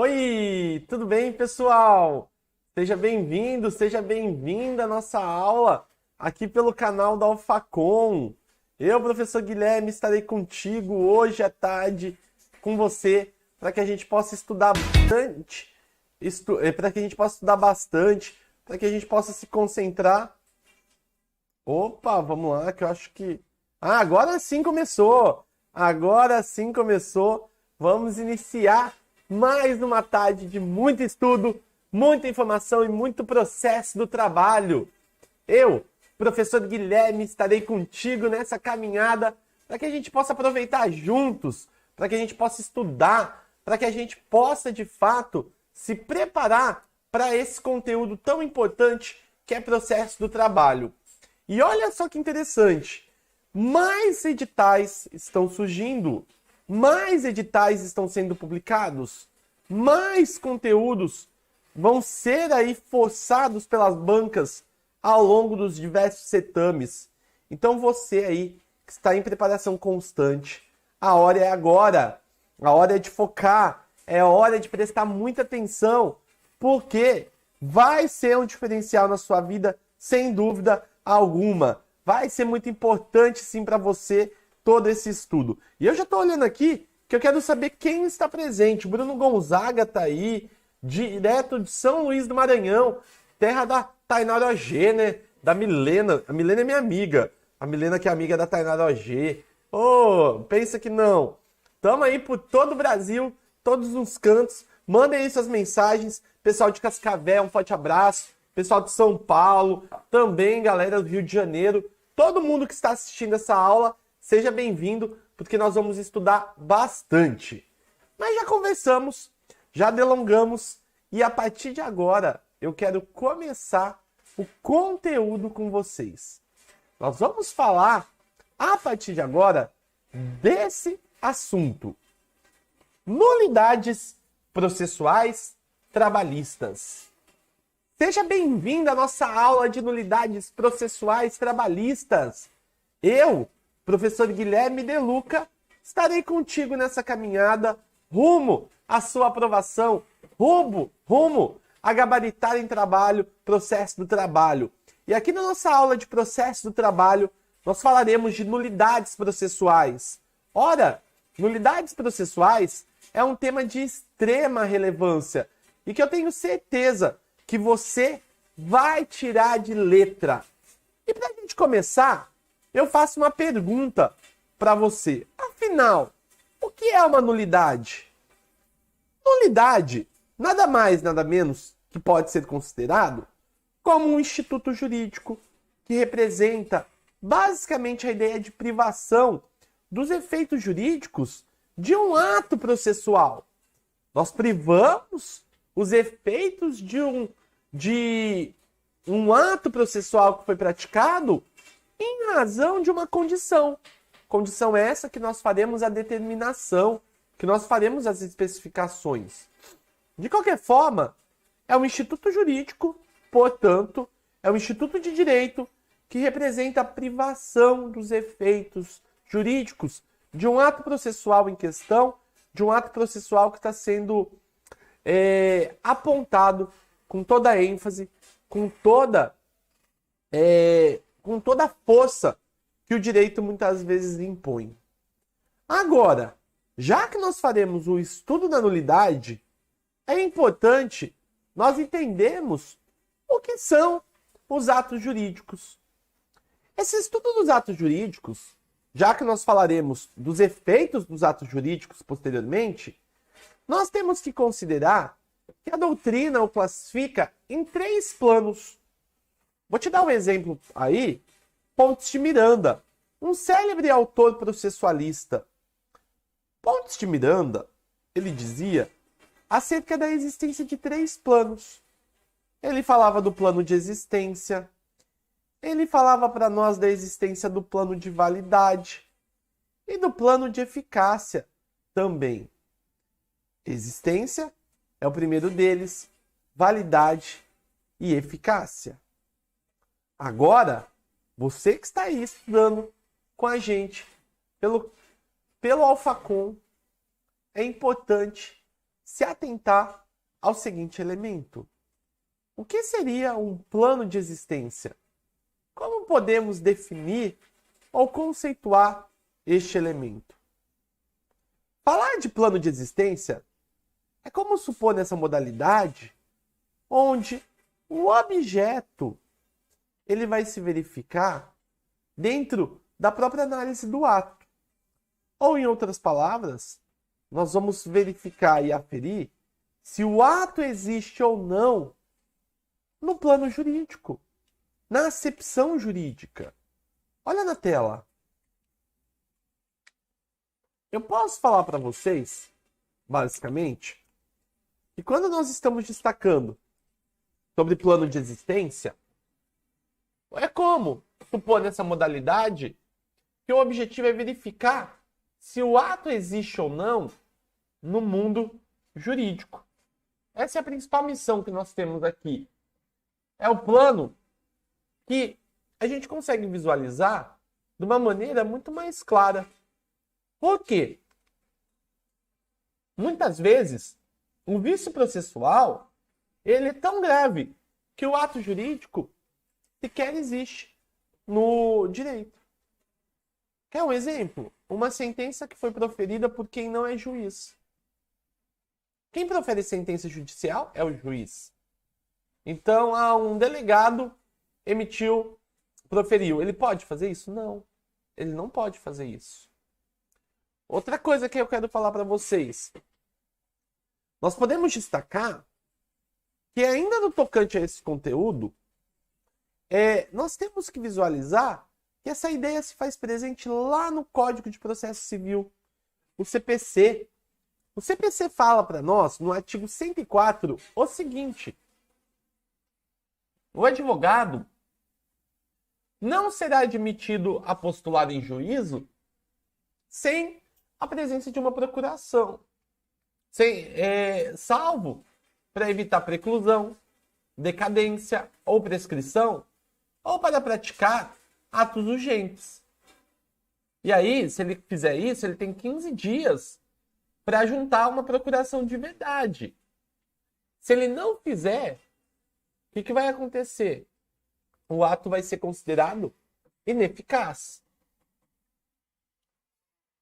Oi, tudo bem, pessoal? Seja bem-vindo, seja bem-vinda à nossa aula aqui pelo canal da Alfacom. Eu, professor Guilherme, estarei contigo hoje à tarde com você para que a gente possa estudar bastante, para que a gente possa estudar bastante, para que a gente possa se concentrar. Opa, vamos lá, que eu acho que... agora sim começou! Agora sim começou! Vamos iniciar mais uma tarde de muito estudo, muita informação e muito processo do trabalho. Eu, professor Guilherme, estarei contigo nessa caminhada para que a gente possa aproveitar juntos, para que a gente possa estudar, para que a gente possa, de fato, se preparar para esse conteúdo tão importante que é processo do trabalho. E olha só que interessante, mais editais estão surgindo, mais editais estão sendo publicados, mais conteúdos vão ser aí forçados pelas bancas ao longo dos diversos certames. Então você aí que está em preparação constante, a hora é agora, a hora é de focar, é hora de prestar muita atenção, porque vai ser um diferencial na sua vida, sem dúvida alguma. Vai ser muito importante sim para você todo esse estudo. E eu já estou olhando aqui que eu quero saber quem está presente. O Bruno Gonzaga está aí, direto de São Luís do Maranhão, terra da Tainara OG, né? Da Milena. A Milena é minha amiga. A Milena que é amiga da Tainara OG. Pensa que não. Tamo aí por todo o Brasil, todos os cantos. Mandem aí suas mensagens. Pessoal de Cascavel, um forte abraço. Pessoal de São Paulo, também galera do Rio de Janeiro. Todo mundo que está assistindo essa aula, seja bem-vindo, porque nós vamos estudar bastante. Mas já conversamos, já delongamos, e a partir de agora eu quero começar o conteúdo com vocês. Nós vamos falar, a partir de agora, desse assunto. Nulidades processuais trabalhistas. Seja bem-vindo à nossa aula de nulidades processuais trabalhistas. Eu, professor Guilherme De Luca, estarei contigo nessa caminhada rumo à sua aprovação, rumo a gabaritar em trabalho, processo do trabalho. E aqui na nossa aula de processo do trabalho, nós falaremos de nulidades processuais. Ora, nulidades processuais é um tema de extrema relevância e que eu tenho certeza que você vai tirar de letra. E para a gente começar, eu faço uma pergunta para você. Afinal, o que é uma nulidade? Nulidade, nada mais, nada menos que pode ser considerado como um instituto jurídico que representa basicamente a ideia de privação dos efeitos jurídicos de um ato processual. Nós privamos os efeitos de um ato processual que foi praticado em razão de uma condição. Condição essa que nós faremos a determinação, que nós faremos as especificações. De qualquer forma, é um instituto jurídico, portanto, é um instituto de direito que representa a privação dos efeitos jurídicos de um ato processual em questão, de um ato processual que está sendo apontado com toda a ênfase, com toda a força que o direito muitas vezes impõe. Agora, já que nós faremos o estudo da nulidade, é importante nós entendermos o que são os atos jurídicos. Esse estudo dos atos jurídicos, já que nós falaremos dos efeitos dos atos jurídicos posteriormente, nós temos que considerar que a doutrina o classifica em 3 planos. Vou te dar um exemplo aí, Pontes de Miranda, um célebre autor processualista. Pontes de Miranda, ele dizia acerca da existência de 3 planos. Ele falava do plano de existência, ele falava para nós da existência do plano de validade e do plano de eficácia também. Existência é o primeiro deles, validade e eficácia. Agora, você que está aí estudando com a gente pelo Alfacom, é importante se atentar ao seguinte elemento. O que seria um plano de existência? Como podemos definir ou conceituar este elemento? Falar de plano de existência é como supor nessa modalidade onde o objeto ele vai se verificar dentro da própria análise do ato. Ou, em outras palavras, nós vamos verificar e aferir se o ato existe ou não no plano jurídico, na acepção jurídica. Olha na tela. Eu posso falar para vocês, basicamente, que quando nós estamos destacando sobre plano de existência, é como supor nessa modalidade que o objetivo é verificar se o ato existe ou não no mundo jurídico. Essa é a principal missão que nós temos aqui. É o plano que a gente consegue visualizar de uma maneira muito mais clara. Por quê? Muitas vezes, o vício processual ele é tão grave que o ato jurídico sequer existe no direito. Quer um exemplo? Uma sentença que foi proferida por quem não é juiz. Quem profere sentença judicial é o juiz. Então, um delegado proferiu. Ele pode fazer isso? Não. Ele não pode fazer isso. Outra coisa que eu quero falar para vocês. Nós podemos destacar que ainda no tocante a esse conteúdo, nós temos que visualizar que essa ideia se faz presente lá no Código de Processo Civil, o CPC. O CPC fala para nós, no artigo 104, o seguinte: o advogado não será admitido a postular em juízo sem a presença de uma procuração, salvo para evitar preclusão, decadência ou prescrição, ou para praticar atos urgentes. E aí, se ele fizer isso, ele tem 15 dias para juntar uma procuração de verdade. Se ele não fizer, o que vai acontecer? O ato vai ser considerado ineficaz.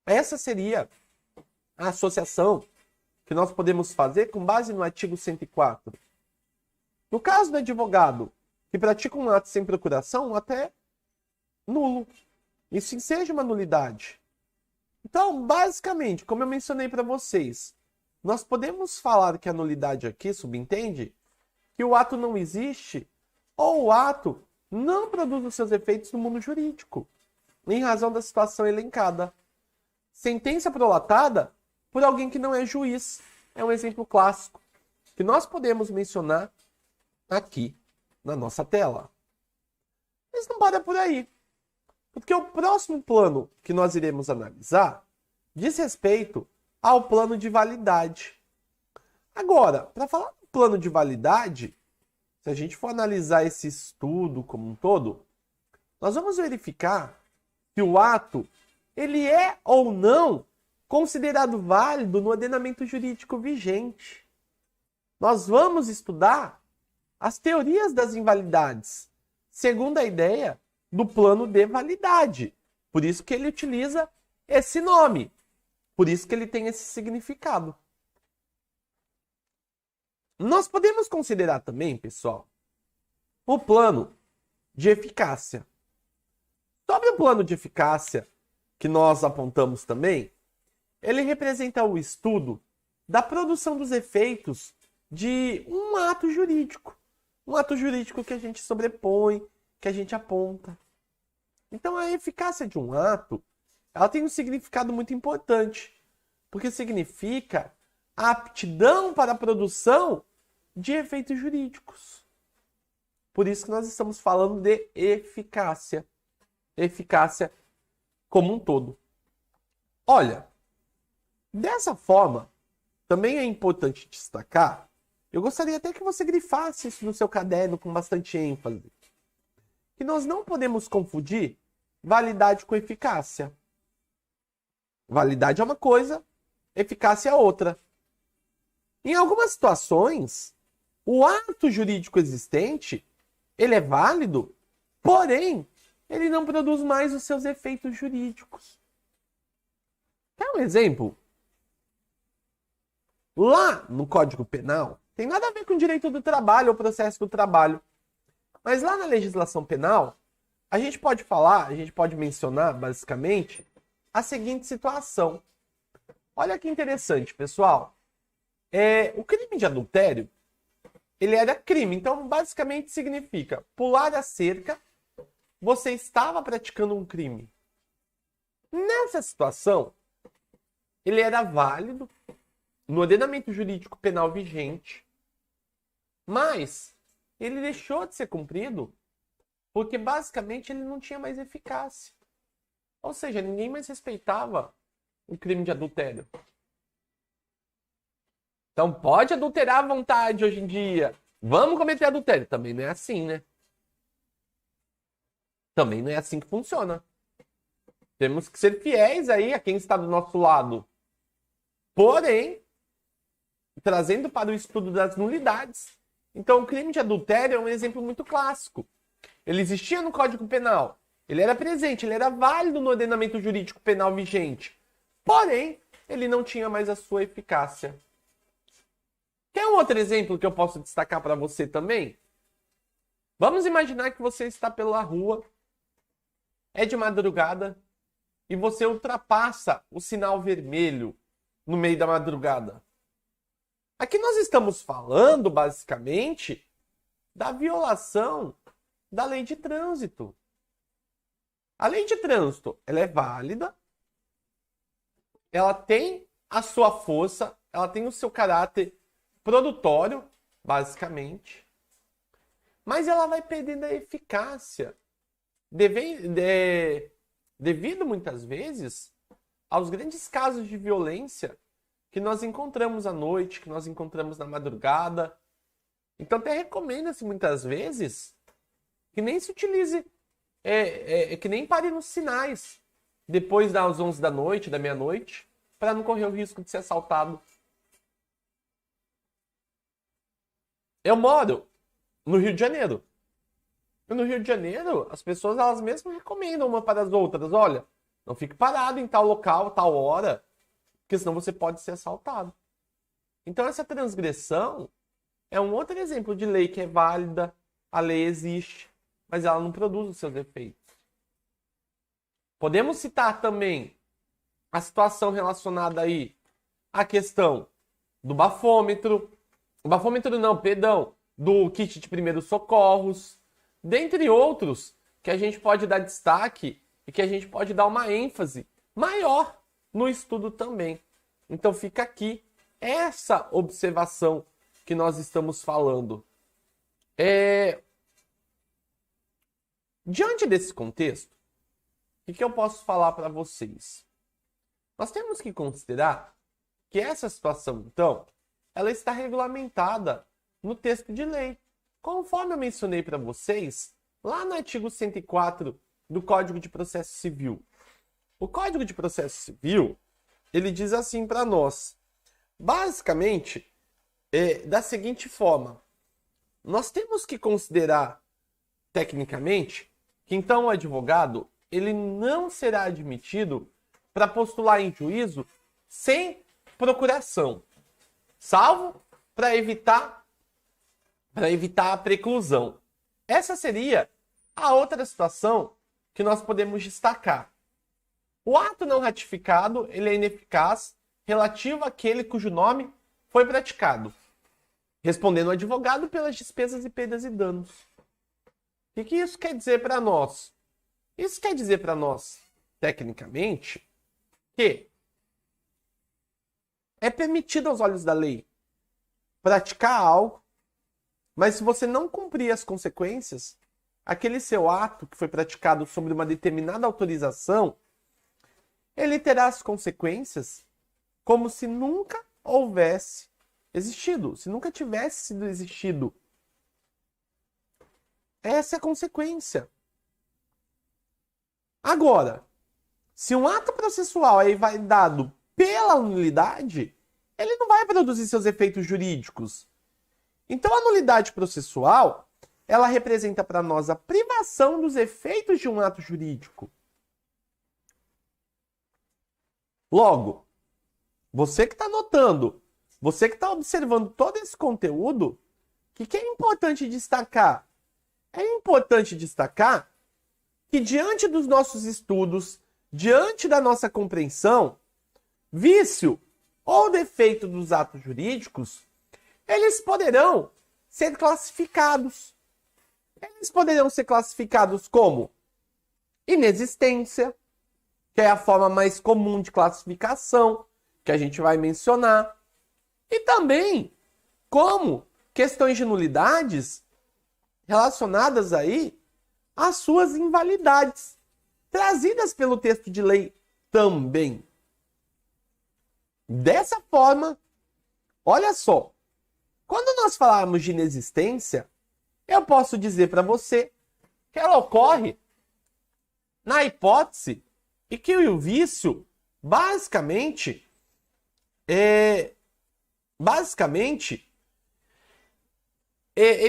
Essa seria a associação que nós podemos fazer com base no artigo 104. No caso do advogado que pratica um ato sem procuração, o ato é nulo. Isso seja uma nulidade. Então, basicamente, como eu mencionei para vocês, nós podemos falar que a nulidade aqui subentende que o ato não existe ou o ato não produz os seus efeitos no mundo jurídico, em razão da situação elencada. Sentença prolatada por alguém que não é juiz. É um exemplo clássico que nós podemos mencionar aqui na nossa tela. Mas não para por aí. Porque o próximo plano que nós iremos analisar diz respeito ao plano de validade. Agora, para falar do plano de validade, se a gente for analisar esse estudo como um todo, nós vamos verificar que o ato ele é ou não considerado válido no ordenamento jurídico vigente. Nós vamos estudar as teorias das invalidades, segundo a ideia do plano de validade. Por isso que ele utiliza esse nome. Por isso que ele tem esse significado. Nós podemos considerar também, pessoal, o plano de eficácia. Sobre o plano de eficácia que nós apontamos também, ele representa o estudo da produção dos efeitos de um ato jurídico. Um ato jurídico que a gente sobrepõe, que a gente aponta. Então, a eficácia de um ato, ela tem um significado muito importante, porque significa a aptidão para a produção de efeitos jurídicos. Por isso que nós estamos falando de eficácia. Eficácia como um todo. Olha, dessa forma, também é importante destacar, eu gostaria até que você grifasse isso no seu caderno com bastante ênfase, que nós não podemos confundir validade com eficácia. Validade é uma coisa, eficácia é outra. Em algumas situações, o ato jurídico existente, ele é válido, porém, ele não produz mais os seus efeitos jurídicos. Quer um exemplo? Lá no Código Penal, tem nada a ver com o direito do trabalho ou processo do trabalho. Mas lá na legislação penal, a gente pode mencionar, basicamente, a seguinte situação. Olha que interessante, pessoal. O crime de adultério, ele era crime. Então, basicamente, significa pular a cerca, você estava praticando um crime. Nessa situação, ele era válido no ordenamento jurídico penal vigente, mas ele deixou de ser cumprido porque, basicamente, ele não tinha mais eficácia. Ou seja, ninguém mais respeitava o crime de adultério. Então, pode adulterar à vontade hoje em dia. Vamos cometer adultério. Também não é assim, né? Também não é assim que funciona. Temos que ser fiéis aí a quem está do nosso lado. Porém, trazendo para o estudo das nulidades. Então, o crime de adultério é um exemplo muito clássico. Ele existia no Código Penal. Ele era presente, ele era válido no ordenamento jurídico penal vigente. Porém, ele não tinha mais a sua eficácia. Quer um outro exemplo que eu posso destacar para você também? Vamos imaginar que você está pela rua, é de madrugada, e você ultrapassa o sinal vermelho no meio da madrugada. Aqui nós estamos falando, basicamente, da violação da lei de trânsito. A lei de trânsito, ela é válida, ela tem a sua força, ela tem o seu caráter produtório, basicamente, mas ela vai perdendo a eficácia devido muitas vezes aos grandes casos de violência que nós encontramos à noite, que nós encontramos na madrugada. Então até recomenda-se muitas vezes que nem se utilize, que nem pare nos sinais depois das 11 da noite, da meia-noite, para não correr o risco de ser assaltado. Eu moro no Rio de Janeiro. E no Rio de Janeiro, as pessoas elas mesmas recomendam uma para as outras. Olha, não fique parado em tal local, tal hora, porque senão você pode ser assaltado. Então essa transgressão é um outro exemplo de lei que é válida, a lei existe, mas ela não produz os seus efeitos. Podemos citar também a situação relacionada aí à questão do bafômetro, do kit de primeiros socorros, dentre outros que a gente pode dar destaque e que a gente pode dar uma ênfase maior no estudo também. Então fica aqui essa observação que nós estamos falando. Diante desse contexto, o que eu posso falar para vocês? Nós temos que considerar que essa situação, então, ela está regulamentada no texto de lei. Conforme eu mencionei para vocês, lá no artigo 104 do Código de Processo Civil. O Código de Processo Civil, ele diz assim para nós, basicamente, da seguinte forma, nós temos que considerar, tecnicamente, que então o advogado, ele não será admitido para postular em juízo sem procuração, salvo para evitar a preclusão. Essa seria a outra situação que nós podemos destacar. O ato não ratificado, ele é ineficaz relativo àquele cujo nome foi praticado, respondendo o advogado pelas despesas e perdas e danos. O que isso quer dizer para nós? Isso quer dizer para nós, tecnicamente, que é permitido aos olhos da lei praticar algo, mas se você não cumprir as consequências, aquele seu ato que foi praticado sobre uma determinada autorização, ele terá as consequências como se nunca houvesse existido, se nunca tivesse sido existido. Essa é a consequência. Agora, se um ato processual aí vai dado pela nulidade, ele não vai produzir seus efeitos jurídicos. Então, a nulidade processual, ela representa para nós a privação dos efeitos de um ato jurídico. Logo, você que está anotando, você que está observando todo esse conteúdo, o que é importante destacar? É importante destacar que diante dos nossos estudos, diante da nossa compreensão, vício ou defeito dos atos jurídicos, eles poderão ser classificados. Eles poderão ser classificados como inexistência, que é a forma mais comum de classificação, que a gente vai mencionar, e também como questões de nulidades relacionadas aí às suas invalidades, trazidas pelo texto de lei também. Dessa forma, olha só, quando nós falarmos de inexistência, eu posso dizer para você que ela ocorre na hipótese e que o vício, basicamente, ele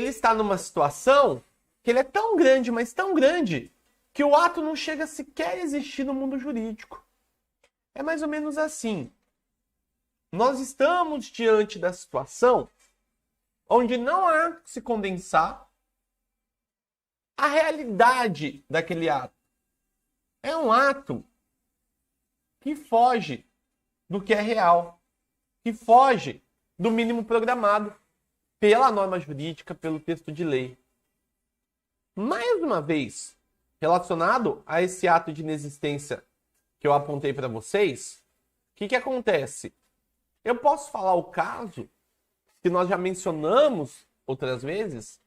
está numa situação que ele é tão grande, mas tão grande, que o ato não chega sequer a existir no mundo jurídico. É mais ou menos assim. Nós estamos diante da situação onde não há que se condensar a realidade daquele ato. É um ato que foge do que é real, que foge do mínimo programado pela norma jurídica, pelo texto de lei. Mais uma vez, relacionado a esse ato de inexistência que eu apontei para vocês, o que acontece? Eu posso falar o caso que nós já mencionamos outras vezes,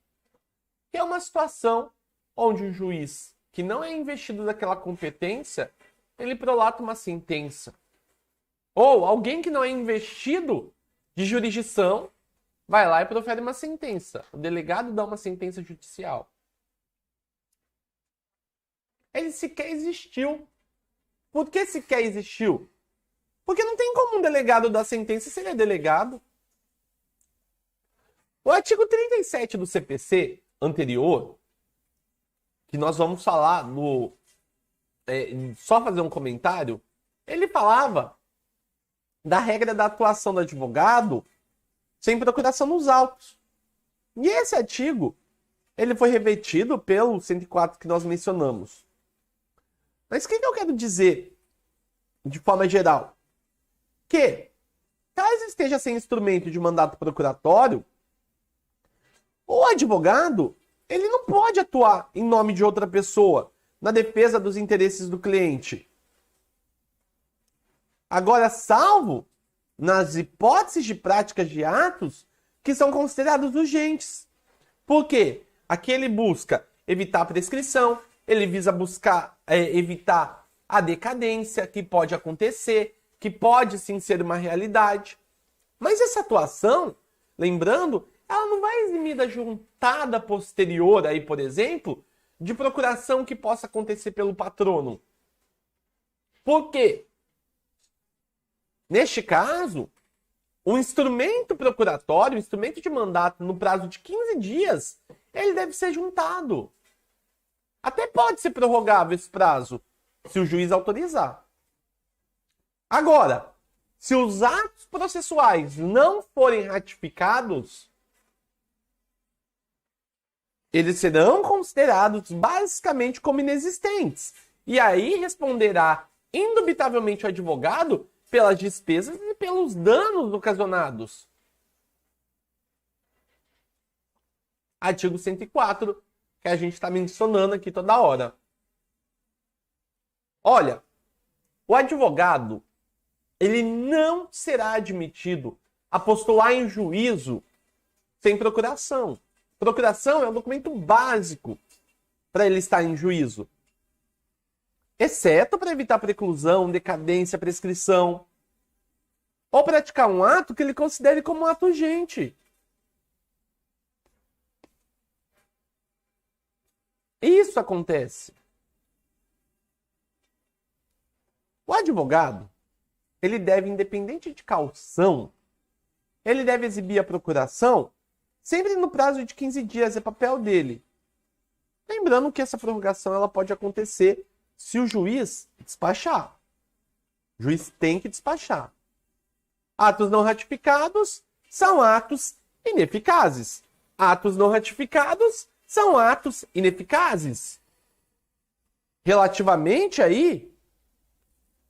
que é uma situação onde o juiz que não é investido daquela competência, ele prolata uma sentença. Ou alguém que não é investido de jurisdição vai lá e profere uma sentença. O delegado dá uma sentença judicial. Ele sequer existiu. Por que sequer existiu? Porque não tem como um delegado dar sentença se ele é delegado. O artigo 37 do CPC anterior, que nós vamos falar no... só fazer um comentário, ele falava da regra da atuação do advogado sem procuração nos autos. E esse artigo, ele foi revestido pelo 104 que nós mencionamos. Mas o que eu quero dizer, de forma geral? Que, caso esteja sem instrumento de mandato procuratório, o advogado, ele não pode atuar em nome de outra pessoa na defesa dos interesses do cliente. Agora, salvo nas hipóteses de práticas de atos que são considerados urgentes. Por quê? Aqui ele busca evitar a prescrição, ele visa buscar evitar a decadência que pode acontecer, que pode sim ser uma realidade. Mas essa atuação, lembrando, ela não vai eximir da juntada posterior, aí, por exemplo, de procuração que possa acontecer pelo patrono. Por quê? Neste caso, o instrumento procuratório, o instrumento de mandato no prazo de 15 dias, ele deve ser juntado. Até pode ser prorrogável esse prazo, se o juiz autorizar. Agora, se os atos processuais não forem ratificados, eles serão considerados basicamente como inexistentes. E aí responderá indubitavelmente o advogado pelas despesas e pelos danos ocasionados. Artigo 104, que a gente está mencionando aqui toda hora. Olha, o advogado, ele não será admitido a postular em juízo sem procuração. Procuração é um documento básico para ele estar em juízo. Exceto para evitar preclusão, decadência, prescrição. Ou praticar um ato que ele considere como um ato urgente. Isso acontece. O advogado, ele deve, independente de caução, ele deve exibir a procuração sempre no prazo de 15 dias, é papel dele. Lembrando que essa prorrogação ela pode acontecer se o juiz despachar. O juiz tem que despachar. Atos não ratificados são atos ineficazes. Atos não ratificados são atos ineficazes. Relativamente aí,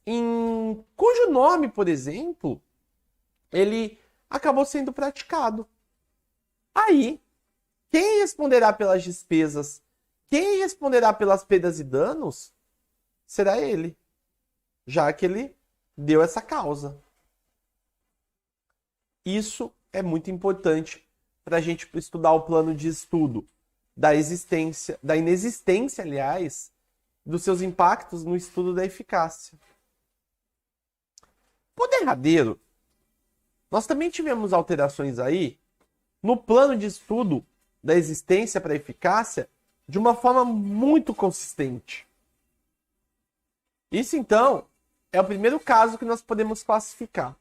em cujo nome, por exemplo, ele acabou sendo praticado. Aí, quem responderá pelas despesas, quem responderá pelas perdas e danos, será ele, já que ele deu essa causa. Isso é muito importante para a gente estudar o plano de estudo da inexistência, aliás, dos seus impactos no estudo da eficácia. Por derradeiro, nós também tivemos alterações aí no plano de estudo da existência para a eficácia de uma forma muito consistente. Isso, então, é o primeiro caso que nós podemos classificar.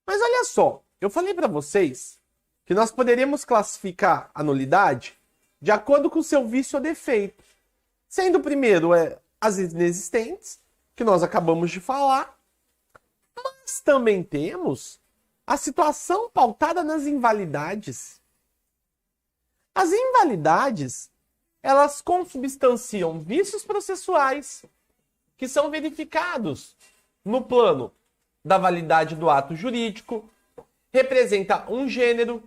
Mas olha só, eu falei para vocês que nós poderíamos classificar a nulidade de acordo com o seu vício ou defeito. Sendo o primeiro as inexistentes, que nós acabamos de falar, mas também temos a situação pautada nas invalidades. As invalidades, elas consubstanciam vícios processuais que são verificados no plano da validade do ato jurídico, representa um gênero,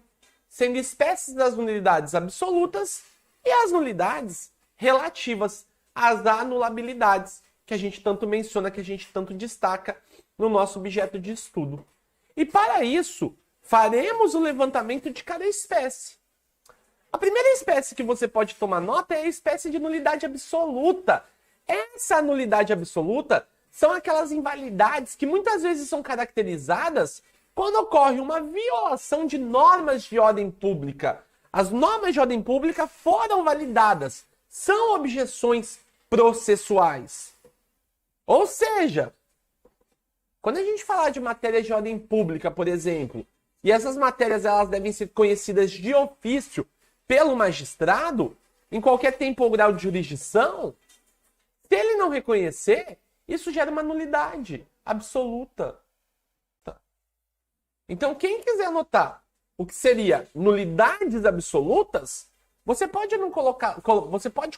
sendo espécies das nulidades absolutas e as nulidades relativas às anulabilidades, que a gente tanto menciona, que a gente tanto destaca no nosso objeto de estudo. E para isso, faremos o levantamento de cada espécie. A primeira espécie que você pode tomar nota é a espécie de nulidade absoluta. Essa nulidade absoluta são aquelas invalidades que muitas vezes são caracterizadas quando ocorre uma violação de normas de ordem pública. As normas de ordem pública foram validadas. São objeções processuais. Ou seja, quando a gente falar de matérias de ordem pública, por exemplo, e essas matérias elas devem ser conhecidas de ofício pelo magistrado, em qualquer tempo ou grau de jurisdição, se ele não reconhecer, isso gera uma nulidade absoluta. Tá. Então, quem quiser anotar o que seria nulidades absolutas, você pode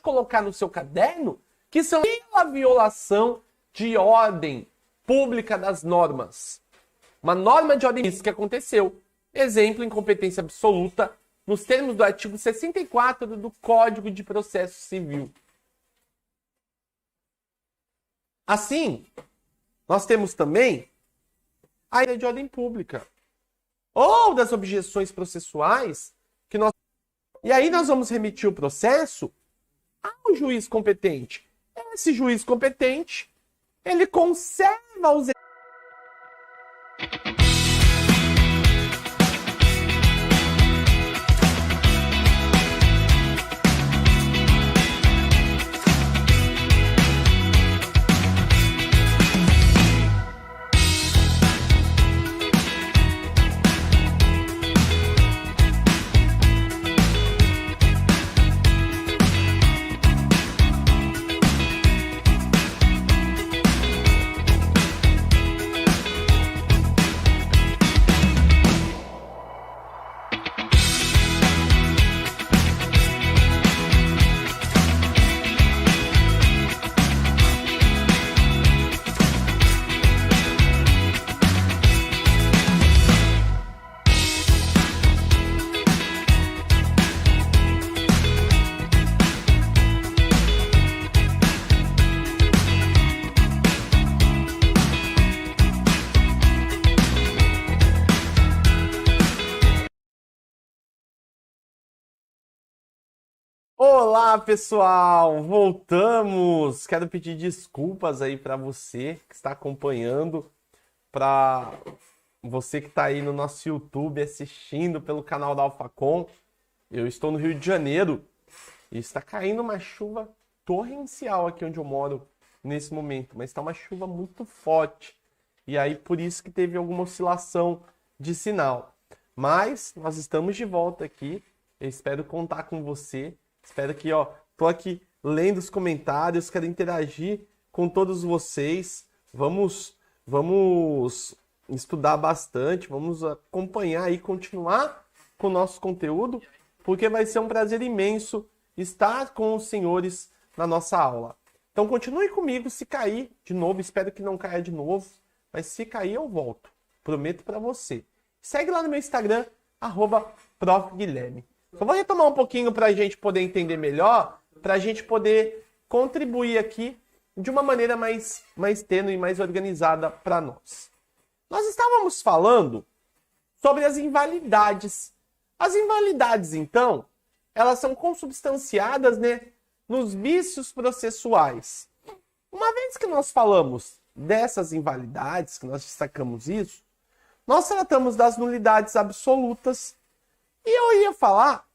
colocar no seu caderno que são pela violação de ordem pública das normas. Uma norma de ordem que aconteceu. Exemplo, incompetência absoluta, nos termos do artigo 64 do Código de Processo Civil. Assim, nós temos também a ideia de ordem pública, ou das objeções processuais, que nós... E aí nós vamos remitir o processo ao juiz competente. Esse juiz competente, ele conserva os... Olá, pessoal! Voltamos! Quero pedir desculpas aí para você que está acompanhando, para você que está aí no nosso YouTube assistindo pelo canal da Alfacom. Eu estou no Rio de Janeiro e está caindo uma chuva torrencial aqui onde eu moro nesse momento, mas está uma chuva muito forte. E aí por isso que teve alguma oscilação de sinal. Mas nós estamos de volta aqui. Eu espero contar com você. Espero que, tô aqui lendo os comentários, quero interagir com todos vocês. Vamos estudar bastante, vamos acompanhar e continuar com o nosso conteúdo, porque vai ser um prazer imenso estar com os senhores na nossa aula. Então continue comigo, se cair de novo, espero que não caia de novo, mas se cair eu volto, prometo para você. Segue lá no meu Instagram, @profguilherme. Só vou retomar um pouquinho para a gente poder entender melhor, para a gente poder contribuir aqui de uma maneira mais tênue e mais organizada para nós. Nós estávamos falando sobre as invalidades. As invalidades, então, elas são consubstanciadas, nos vícios processuais. Uma vez que nós falamos dessas invalidades, que nós destacamos isso, nós tratamos das nulidades absolutas e eu ia falar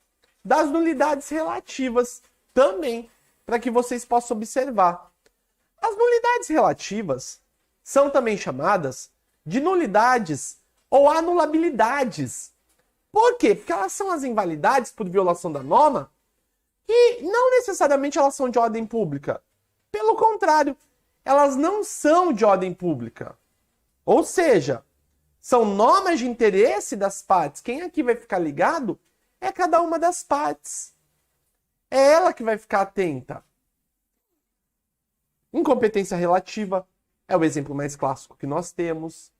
das nulidades relativas também, para que vocês possam observar. As nulidades relativas são também chamadas de nulidades ou anulabilidades. Por quê? Porque elas são as invalidades por violação da norma e não necessariamente elas são de ordem pública. Pelo contrário, elas não são de ordem pública. Ou seja, são normas de interesse das partes. Quem aqui vai ficar ligado é cada uma das partes. É ela que vai ficar atenta. Incompetência relativa é o exemplo mais clássico que nós temos,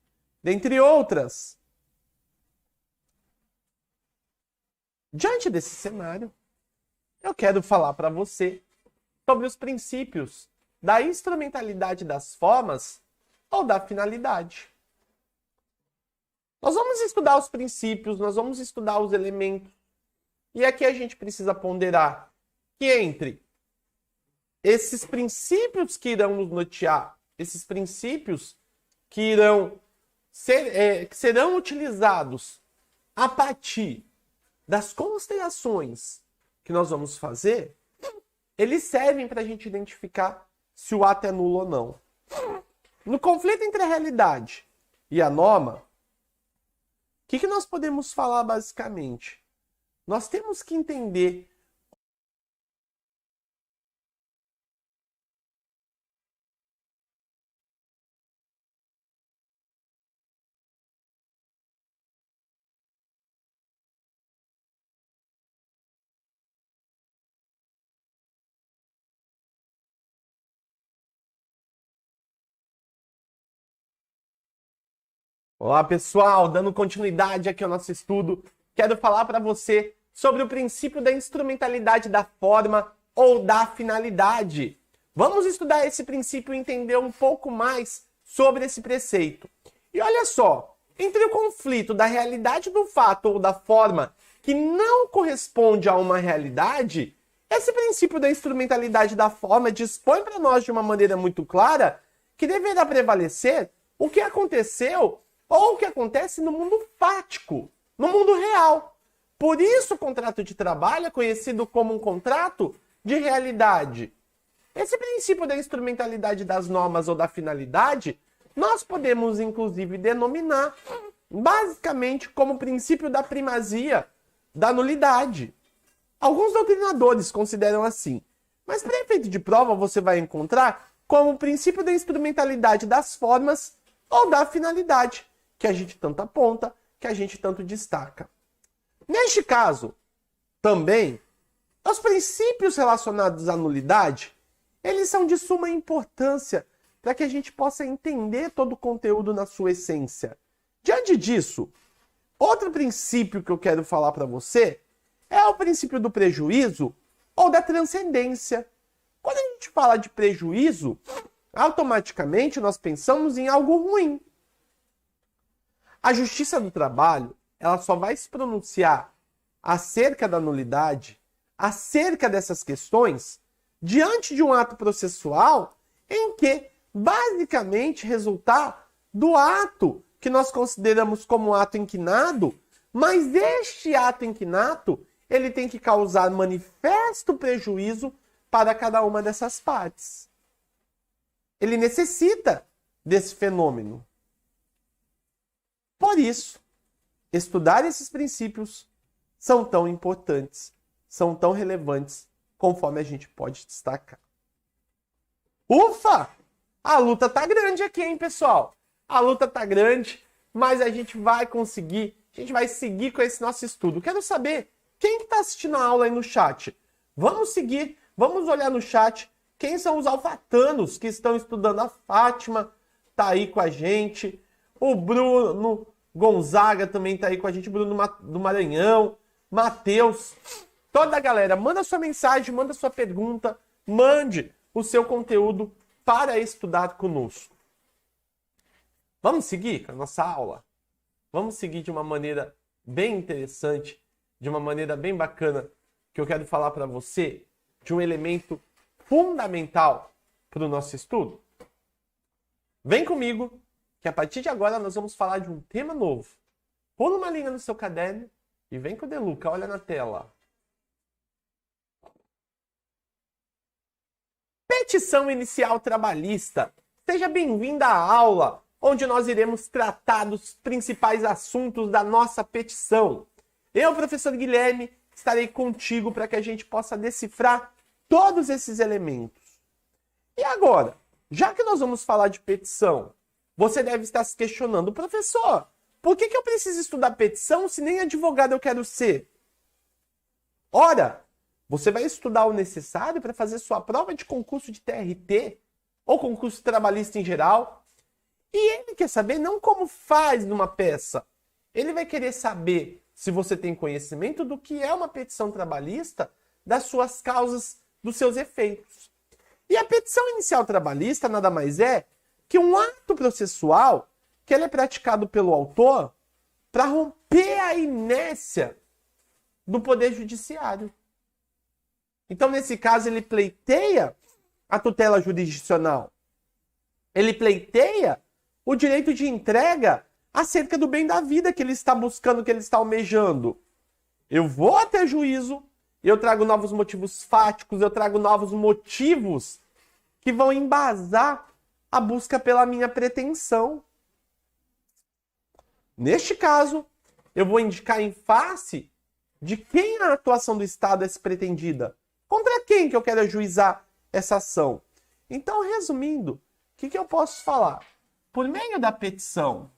dentre outras. Diante desse cenário, eu quero falar para você sobre os princípios da instrumentalidade das formas ou da finalidade. Nós vamos estudar os princípios, nós vamos estudar os elementos. E aqui a gente precisa ponderar que entre esses princípios que irão nos nortear, esses princípios que serão utilizados a partir das considerações que nós vamos fazer, eles servem para a gente identificar se o ato é nulo ou não. No conflito entre a realidade e a norma, o que nós podemos falar basicamente? Nós temos que entender Olá, pessoal! Dando continuidade aqui ao nosso estudo, quero falar para você sobre o princípio da instrumentalidade da forma ou da finalidade. Vamos estudar esse princípio e entender um pouco mais sobre esse preceito. E olha só, entre o conflito da realidade do fato ou da forma que não corresponde a uma realidade, esse princípio da instrumentalidade da forma dispõe para nós de uma maneira muito clara que deverá prevalecer o que aconteceu ou o que acontece no mundo fático, no mundo real. Por isso o contrato de trabalho é conhecido como um contrato de realidade. Esse princípio da instrumentalidade das normas ou da finalidade, nós podemos inclusive denominar basicamente como princípio da primazia da nulidade. Alguns doutrinadores consideram assim, mas para efeito de prova você vai encontrar como o princípio da instrumentalidade das formas ou da finalidade, que a gente tanto aponta, que a gente tanto destaca. Neste caso, também, os princípios relacionados à nulidade, eles são de suma importância para que a gente possa entender todo o conteúdo na sua essência. Diante disso, outro princípio que eu quero falar para você é o princípio do prejuízo ou da transcendência. Quando a gente fala de prejuízo, automaticamente nós pensamos em algo ruim. A Justiça do Trabalho, ela só vai se pronunciar acerca da nulidade, acerca dessas questões, diante de um ato processual em que, basicamente, resultar do ato que nós consideramos como ato inquinado, mas este ato inquinato, ele tem que causar manifesto prejuízo para cada uma dessas partes. Ele necessita desse fenômeno. Por isso, estudar esses princípios são tão importantes, são tão relevantes, conforme a gente pode destacar. Ufa! A luta tá grande aqui, hein, pessoal? A luta tá grande, mas a gente vai conseguir, a gente vai seguir com esse nosso estudo. Quero saber quem que tá assistindo a aula aí no chat. Vamos seguir, vamos olhar no chat quem são os alfatanos que estão estudando. A Fátima tá aí com a gente, o Bruno Gonzaga também tá aí com a gente, Bruno do Maranhão, Matheus, toda a galera, manda sua mensagem, manda sua pergunta, mande o seu conteúdo para estudar conosco. Vamos seguir com a nossa aula? Vamos seguir de uma maneira bem interessante, de uma maneira bem bacana, que eu quero falar para você de um elemento fundamental para o nosso estudo? Vem comigo, que a partir de agora nós vamos falar de um tema novo. Pula uma linha no seu caderno e vem com o Deluca, olha na tela. Petição inicial trabalhista. Seja bem-vinda à aula, onde nós iremos tratar dos principais assuntos da nossa petição. Eu, professor Guilherme, estarei contigo para que a gente possa decifrar todos esses elementos. E agora, já que nós vamos falar de petição, você deve estar se questionando, professor, por que eu preciso estudar petição se nem advogado eu quero ser? Ora, você vai estudar o necessário para fazer sua prova de concurso de TRT ou concurso trabalhista em geral. E ele quer saber não como faz numa peça. Ele vai querer saber se você tem conhecimento do que é uma petição trabalhista, das suas causas, dos seus efeitos. E a petição inicial trabalhista nada mais é que um ato processual que ele é praticado pelo autor para romper a inércia do Poder Judiciário. Então, nesse caso, ele pleiteia a tutela jurisdicional. Ele pleiteia o direito de entrega acerca do bem da vida que ele está buscando, que ele está almejando. Eu vou até juízo, eu trago novos motivos fáticos, eu trago novos motivos que vão embasar a busca pela minha pretensão. Neste caso, eu vou indicar em face de quem a atuação do Estado é pretendida. Contra quem que eu quero ajuizar essa ação? Então, resumindo, o que eu posso falar? Por meio da petição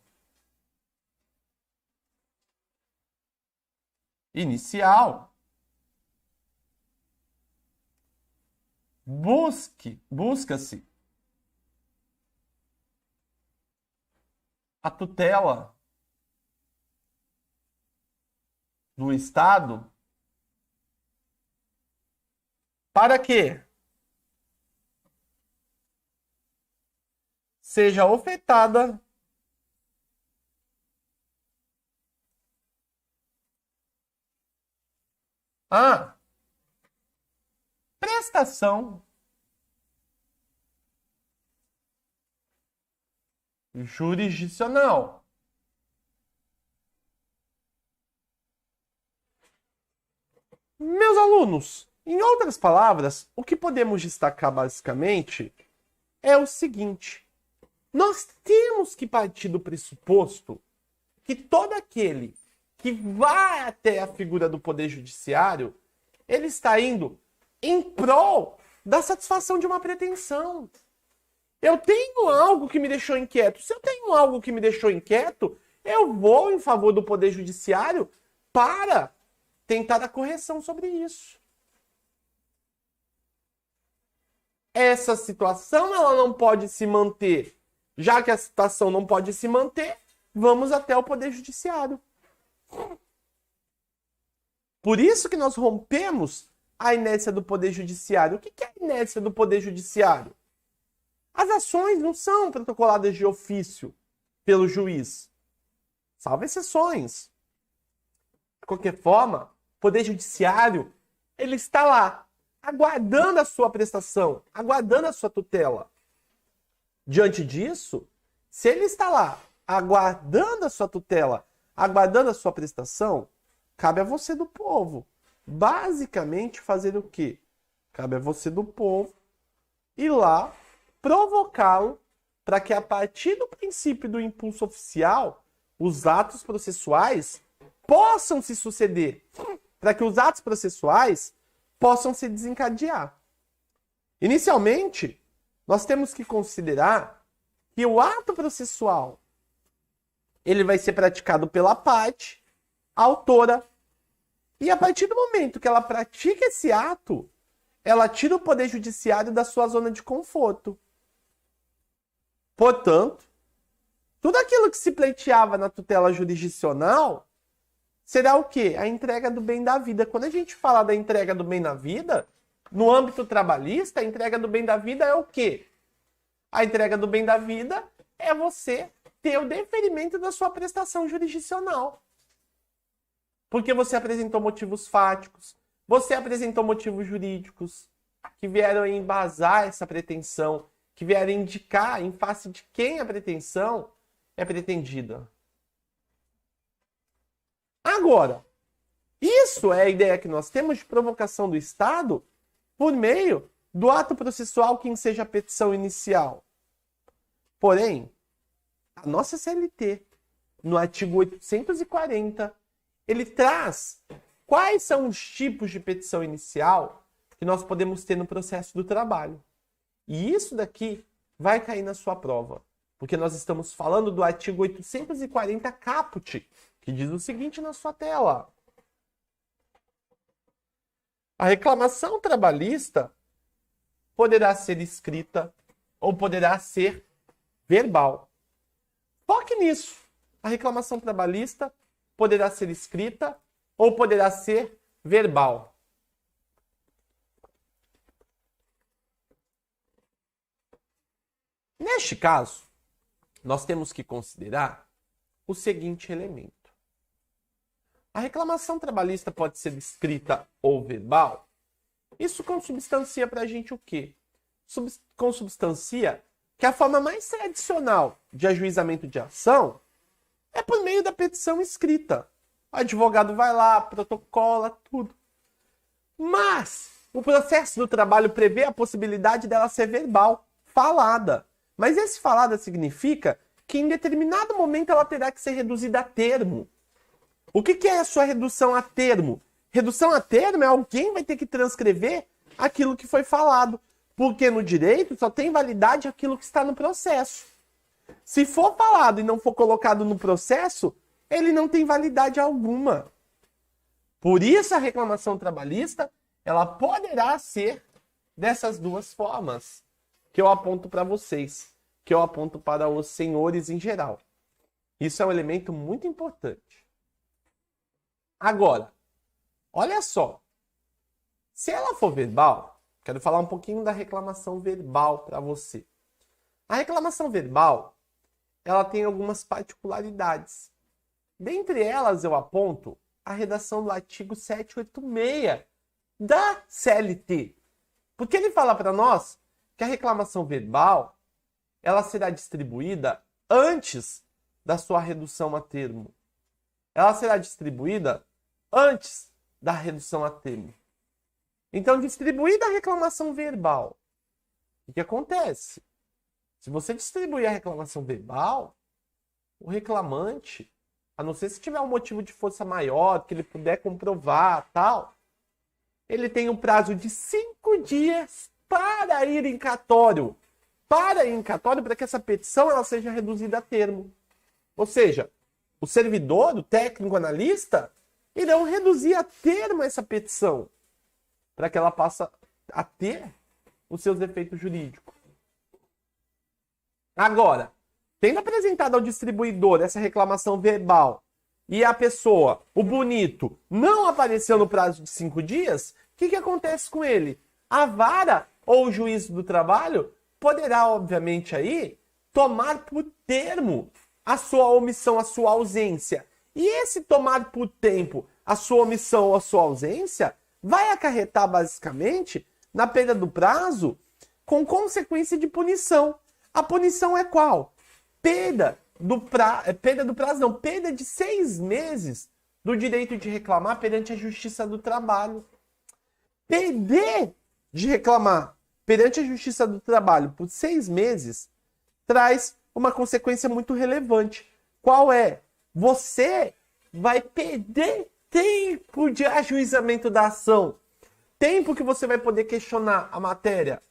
inicial, busca-se a tutela do Estado para que seja ofertada a prestação jurisdicional. Meus alunos, em outras palavras, o que podemos destacar basicamente é o seguinte: nós temos que partir do pressuposto que todo aquele que vai até a figura do Poder Judiciário, ele está indo em prol da satisfação de uma pretensão. Eu tenho algo que me deixou inquieto. Se eu tenho algo que me deixou inquieto, eu vou em favor do Poder Judiciário para tentar a correção sobre isso. Essa situação ela não pode se manter. Já que a situação não pode se manter, vamos até o Poder Judiciário. Por isso que nós rompemos a inércia do Poder Judiciário. O que é a inércia do Poder Judiciário? As ações não são protocoladas de ofício pelo juiz, salvo exceções. De qualquer forma, o Poder Judiciário ele está lá, aguardando a sua prestação, aguardando a sua tutela. Diante disso, se ele está lá, aguardando a sua tutela, aguardando a sua prestação, cabe a você do povo. Basicamente, fazer o quê? Cabe a você do povo ir lá, provocá-lo para que, a partir do princípio do impulso oficial, os atos processuais possam se suceder, para que os atos processuais possam se desencadear. Inicialmente, nós temos que considerar que o ato processual ele vai ser praticado pela parte autora. E a partir do momento que ela pratica esse ato, ela tira o Poder Judiciário da sua zona de conforto. Portanto, tudo aquilo que se pleiteava na tutela jurisdicional será o quê? A entrega do bem da vida. Quando a gente fala da entrega do bem da vida, no âmbito trabalhista, a entrega do bem da vida é o quê? A entrega do bem da vida é você ter o deferimento da sua prestação jurisdicional. Porque você apresentou motivos fáticos, você apresentou motivos jurídicos que vieram embasar essa pretensão, que vieram indicar em face de quem a pretensão é pretendida. Agora, isso é a ideia que nós temos de provocação do Estado por meio do ato processual que enseja a petição inicial. Porém, a nossa CLT, no artigo 840, ele traz quais são os tipos de petição inicial que nós podemos ter no processo do trabalho. E isso daqui vai cair na sua prova, porque nós estamos falando do artigo 840 caput, que diz o seguinte na sua tela. A reclamação trabalhista poderá ser escrita ou poderá ser verbal. Foque nisso. A reclamação trabalhista poderá ser escrita ou poderá ser verbal. Neste caso, nós temos que considerar o seguinte elemento. A reclamação trabalhista pode ser escrita ou verbal. Isso consubstancia para a gente o quê? Consubstancia que a forma mais tradicional de ajuizamento de ação é por meio da petição escrita. O advogado vai lá, protocola, tudo. Mas o processo do trabalho prevê a possibilidade dela ser verbal, falada. Mas esse falada significa que em determinado momento ela terá que ser reduzida a termo. O que é a sua redução a termo? Redução a termo é alguém vai ter que transcrever aquilo que foi falado. Porque no direito só tem validade aquilo que está no processo. Se for falado e não for colocado no processo, ele não tem validade alguma. Por isso a reclamação trabalhista, ela poderá ser dessas duas formas que eu aponto para vocês, que eu aponto para os senhores em geral. Isso é um elemento muito importante. Agora, olha só. Se ela for verbal, quero falar um pouquinho da reclamação verbal para você. A reclamação verbal, ela tem algumas particularidades. Dentre elas, eu aponto a redação do artigo 786 da CLT. Porque ele fala para nós que a reclamação verbal, ela será distribuída antes da sua redução a termo. Ela será distribuída antes da redução a termo. Então, distribuída a reclamação verbal, o que acontece? Se você distribuir a reclamação verbal, o reclamante, a não ser se tiver um motivo de força maior, que ele puder comprovar, tal, ele tem um prazo de 5 dias para ir em cartório. Para ir em cartório para que essa petição ela seja reduzida a termo. Ou seja, o servidor, o técnico analista, irão reduzir a termo essa petição para que ela passe a ter os seus efeitos jurídicos. Agora, tendo apresentado ao distribuidor essa reclamação verbal e a pessoa, o bonito, não apareceu no prazo de 5 dias, o que acontece com ele? A vara ou o juízo do trabalho poderá, obviamente, aí tomar por termo a sua omissão, a sua ausência. E esse tomar por tempo a sua omissão ou a sua ausência vai acarretar, basicamente, na perda do prazo com consequência de punição. A punição é qual? Perda de 6 meses do direito de reclamar perante a Justiça do Trabalho. Perder de reclamar perante a Justiça do Trabalho por 6 meses traz uma consequência muito relevante. Qual é? você vai perder tempo de ajuizamento da ação. Tempo que você vai poder questionar a matéria.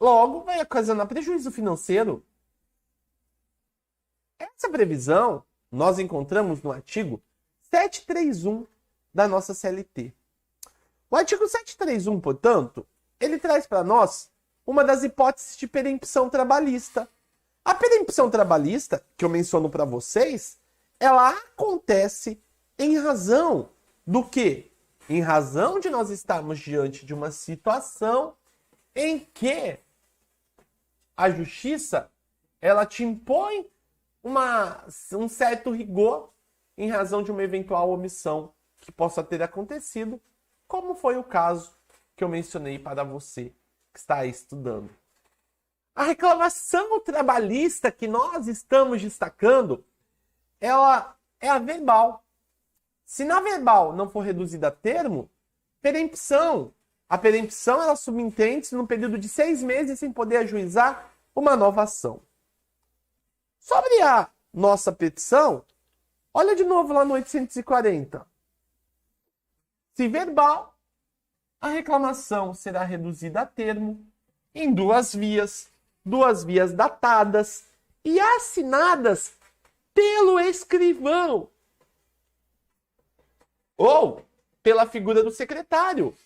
Logo, vai ocasionar prejuízo financeiro. Essa previsão nós encontramos no artigo 731 da nossa CLT. O artigo 731, portanto, ele traz para nós uma das hipóteses de perempção trabalhista. A perempção trabalhista, que eu menciono para vocês, ela acontece em razão do quê? Em razão de nós estarmos diante de uma situação em que a justiça ela te impõe um certo rigor em razão de uma eventual omissão que possa ter acontecido, como foi o caso que eu mencionei para você que está aí estudando. A reclamação trabalhista que nós estamos destacando, ela é a verbal. Se na verbal não for reduzida a termo, perempção. A perempção ela subentende-se num período de 6 meses sem poder ajuizar uma nova ação. Sobre a nossa petição, olha de novo lá no 840. Se verbal, a reclamação será reduzida a termo em 2 vias datadas e assinadas pelo escrivão ou pela figura do secretário,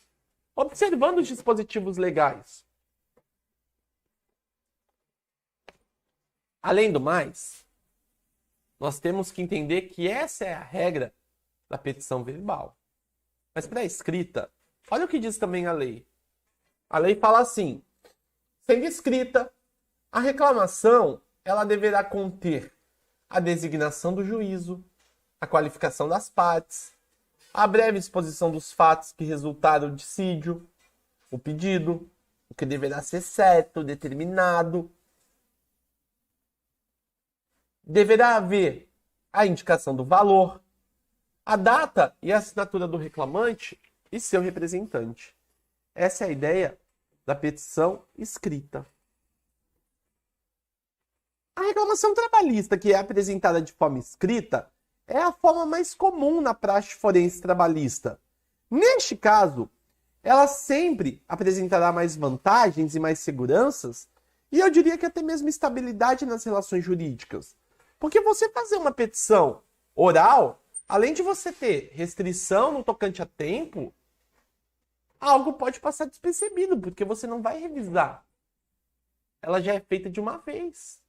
observando os dispositivos legais. Além do mais, nós temos que entender que essa é a regra da petição verbal. Mas para a escrita, olha o que diz também a lei. A lei fala assim: sendo escrita, a reclamação ela deverá conter a designação do juízo, a qualificação das partes, a breve exposição dos fatos que resultaram do dissídio, o pedido, o que deverá ser certo, determinado. Deverá haver a indicação do valor, a data e a assinatura do reclamante e seu representante. Essa é a ideia da petição escrita. A reclamação trabalhista, que é apresentada de forma escrita, é a forma mais comum na praxe forense trabalhista. Neste caso, ela sempre apresentará mais vantagens e mais seguranças, e eu diria que até mesmo estabilidade nas relações jurídicas. Porque você fazer uma petição oral, além de você ter restrição no tocante a tempo, algo pode passar despercebido, porque você não vai revisar. Ela já é feita de uma vez.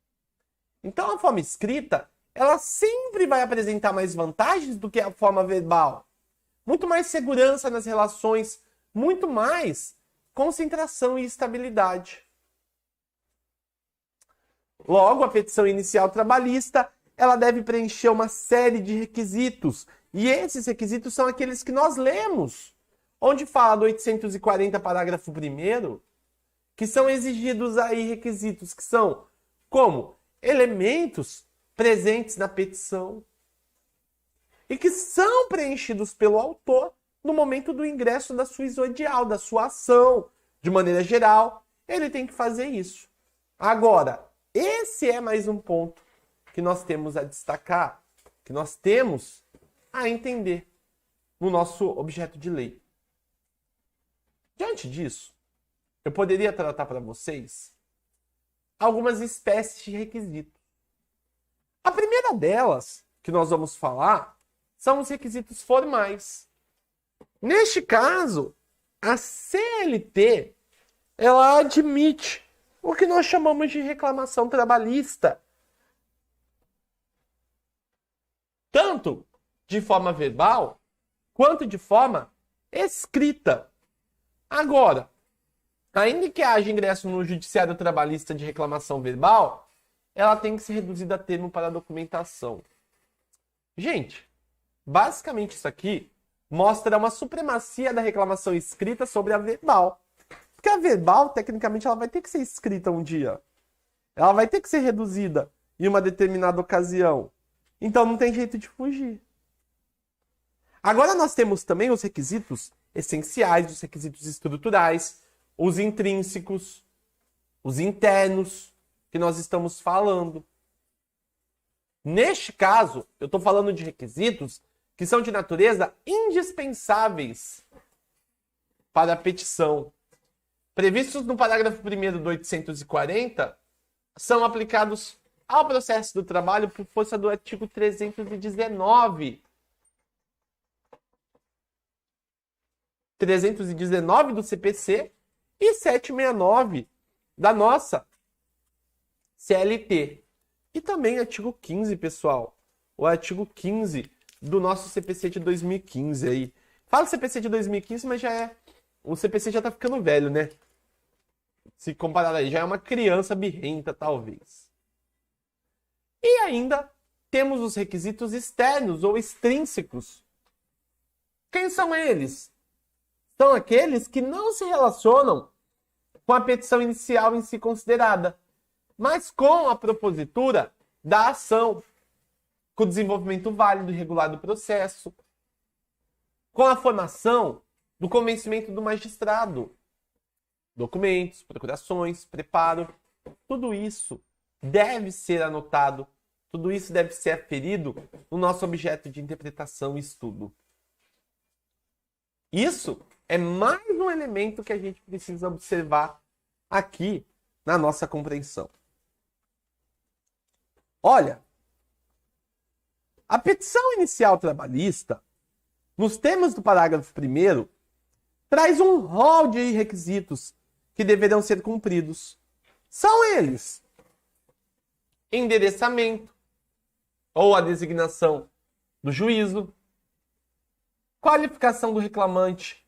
Então, a forma escrita, ela sempre vai apresentar mais vantagens do que a forma verbal. Muito mais segurança nas relações, muito mais concentração e estabilidade. Logo, a petição inicial trabalhista, ela deve preencher uma série de requisitos. E esses requisitos são aqueles que nós lemos, onde fala do 840, parágrafo 1º, que são exigidos aí requisitos que são como elementos presentes na petição e que são preenchidos pelo autor no momento do ingresso da sua exordial, da sua ação. De maneira geral, ele tem que fazer isso. Agora, esse é mais um ponto que nós temos a destacar, que nós temos a entender no nosso objeto de lei. Diante disso, eu poderia tratar para vocês algumas espécies de requisitos. A primeira delas, que nós vamos falar, são os requisitos formais. Neste caso, a CLT, ela admite o que nós chamamos de reclamação trabalhista. Tanto de forma verbal, quanto de forma escrita. Agora, ainda que haja ingresso no judiciário trabalhista de reclamação verbal, ela tem que ser reduzida a termo para a documentação. Gente, basicamente isso aqui mostra uma supremacia da reclamação escrita sobre a verbal. Porque a verbal, tecnicamente, ela vai ter que ser escrita um dia. Ela vai ter que ser reduzida em uma determinada ocasião. Então não tem jeito de fugir. Agora nós temos também os requisitos essenciais, os requisitos estruturais, os intrínsecos, os internos, que nós estamos falando. Neste caso, eu estou falando de requisitos que são de natureza indispensáveis para a petição. Previstos no parágrafo 1º do 840, são aplicados ao processo do trabalho por força do artigo 319. 319 do CPC e 769 da nossa CLT. E também artigo 15, pessoal. O artigo 15 do nosso CPC de 2015 aí. Fala CPC de 2015, mas o CPC já tá ficando velho, né? Se comparar aí, já é uma criança birrenta, talvez. E ainda temos os requisitos externos ou extrínsecos. Quem são eles? São aqueles que não se relacionam com a petição inicial em si considerada, mas com a propositura da ação, com o desenvolvimento válido e regular do processo, com a formação do convencimento do magistrado, documentos, procurações, preparo, tudo isso deve ser anotado, tudo isso deve ser aferido no nosso objeto de interpretação e estudo. Isso é mais um elemento que a gente precisa observar aqui na nossa compreensão. Olha, a petição inicial trabalhista, nos termos do parágrafo 1º, traz um rol de requisitos que deverão ser cumpridos. São eles: endereçamento ou a designação do juízo, qualificação do reclamante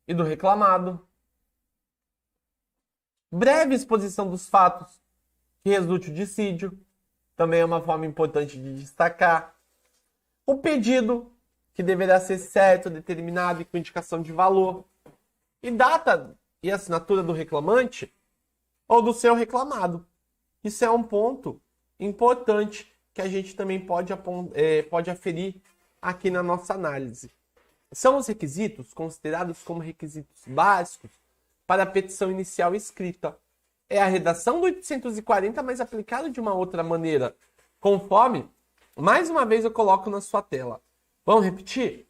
e do reclamado, breve exposição dos fatos que resulte o dissídio, também é uma forma importante de destacar, o pedido, que deverá ser certo, determinado e com indicação de valor, e data e assinatura do reclamante ou do seu reclamado. Isso é um ponto importante que a gente também pode aferir aqui na nossa análise. São os requisitos considerados como requisitos básicos para a petição inicial escrita. É a redação do 840, mas aplicado de uma outra maneira, conforme, mais uma vez, eu coloco na sua tela. Vamos repetir?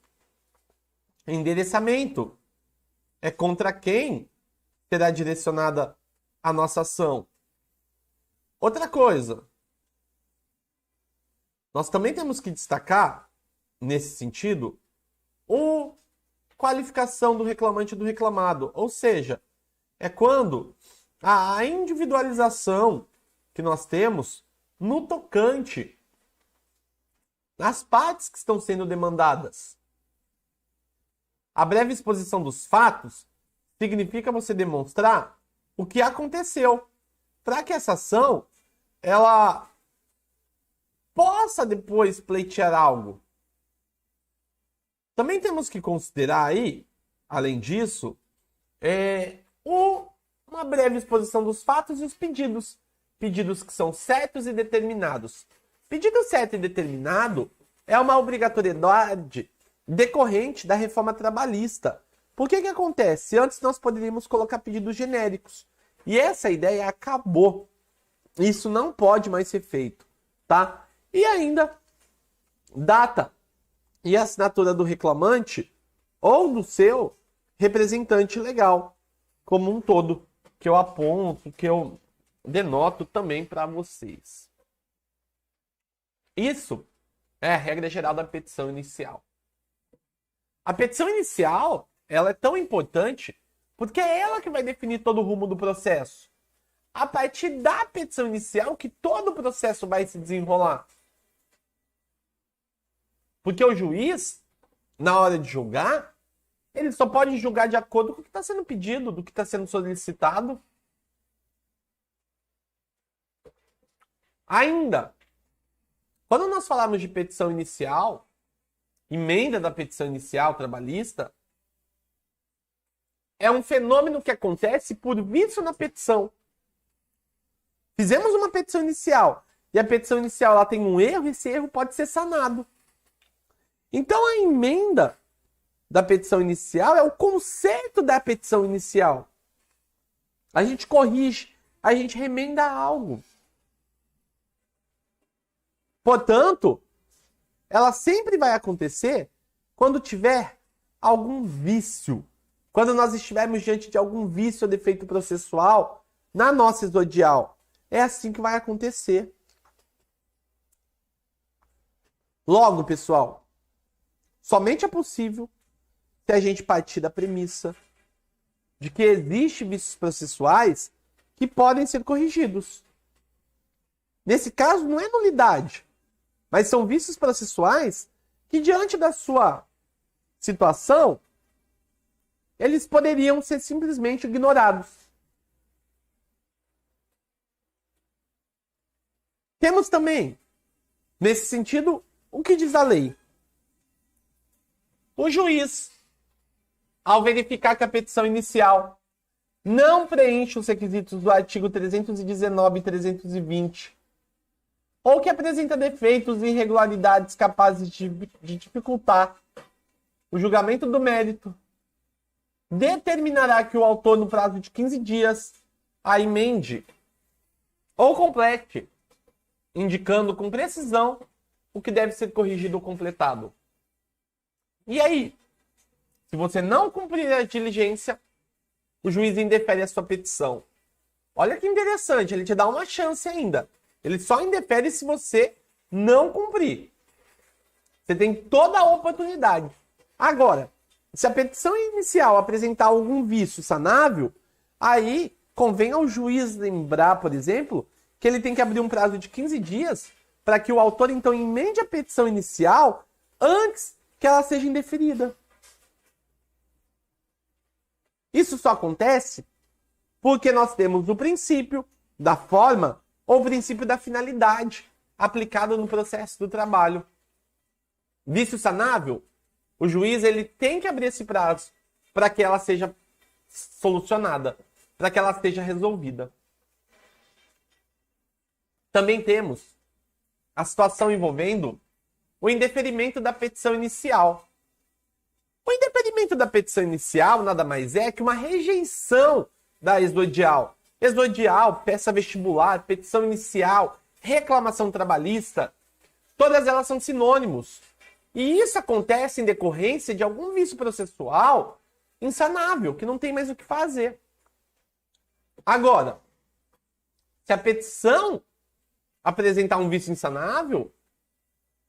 Endereçamento é contra quem será direcionada a nossa ação. Outra coisa, nós também temos que destacar, nesse sentido, a qualificação do reclamante e do reclamado. Ou seja, é quando a individualização que nós temos no tocante às partes que estão sendo demandadas. A breve exposição dos fatos significa você demonstrar o que aconteceu, para que essa ação ela possa depois pleitear algo. Também temos que considerar aí, além disso, uma breve exposição dos fatos e os pedidos. Pedidos que são certos e determinados. Pedido certo e determinado é uma obrigatoriedade decorrente da reforma trabalhista. Por que acontece? Antes nós poderíamos colocar pedidos genéricos. E essa ideia acabou. Isso não pode mais ser feito, tá? E ainda, data e assinatura do reclamante ou do seu representante legal, como um todo, que eu aponto, que eu denoto também para vocês. Isso é a regra geral da petição inicial. A petição inicial, ela é tão importante porque é ela que vai definir todo o rumo do processo. A partir da petição inicial que todo o processo vai se desenrolar. Porque o juiz, na hora de julgar, ele só pode julgar de acordo com o que está sendo pedido, do que está sendo solicitado. Ainda, quando nós falamos de petição inicial, emenda da petição inicial trabalhista, é um fenômeno que acontece por vício na petição. Fizemos uma petição inicial e a petição inicial ela tem um erro, esse erro pode ser sanado. Então a emenda da petição inicial é o conceito da petição inicial. A gente corrige, a gente remenda algo. Portanto, ela sempre vai acontecer quando tiver algum vício. Quando nós estivermos diante de algum vício ou defeito processual na nossa exodial. É assim que vai acontecer. Logo, pessoal, somente é possível se a gente partir da premissa de que existem vícios processuais que podem ser corrigidos. Nesse caso, não é nulidade, mas são vícios processuais que, diante da sua situação, eles poderiam ser simplesmente ignorados. Temos também, nesse sentido, o que diz a lei? O juiz, ao verificar que a petição inicial não preenche os requisitos do artigo 319 e 320, ou que apresenta defeitos e irregularidades capazes de dificultar o julgamento do mérito, determinará que o autor, no prazo de 15 dias, a emende ou complete, indicando com precisão o que deve ser corrigido ou completado. E aí, se você não cumprir a diligência, o juiz indefere a sua petição. Olha que interessante, ele te dá uma chance ainda. Ele só indefere se você não cumprir. Você tem toda a oportunidade. Agora, se a petição inicial apresentar algum vício sanável, aí convém ao juiz lembrar, por exemplo, que ele tem que abrir um prazo de 15 dias para que o autor, então, emende a petição inicial antes que ela seja indeferida. Isso só acontece porque nós temos o princípio da forma ou o princípio da finalidade aplicado no processo do trabalho. Vício sanável, o juiz ele tem que abrir esse prazo para que ela seja solucionada, para que ela seja resolvida. Também temos a situação envolvendo o indeferimento da petição inicial. O indeferimento da petição inicial nada mais é que uma rejeição da exodial. Exodial, peça vestibular, petição inicial, reclamação trabalhista, todas elas são sinônimos. E isso acontece em decorrência de algum vício processual insanável, que não tem mais o que fazer. Agora, se a petição apresentar um vício insanável,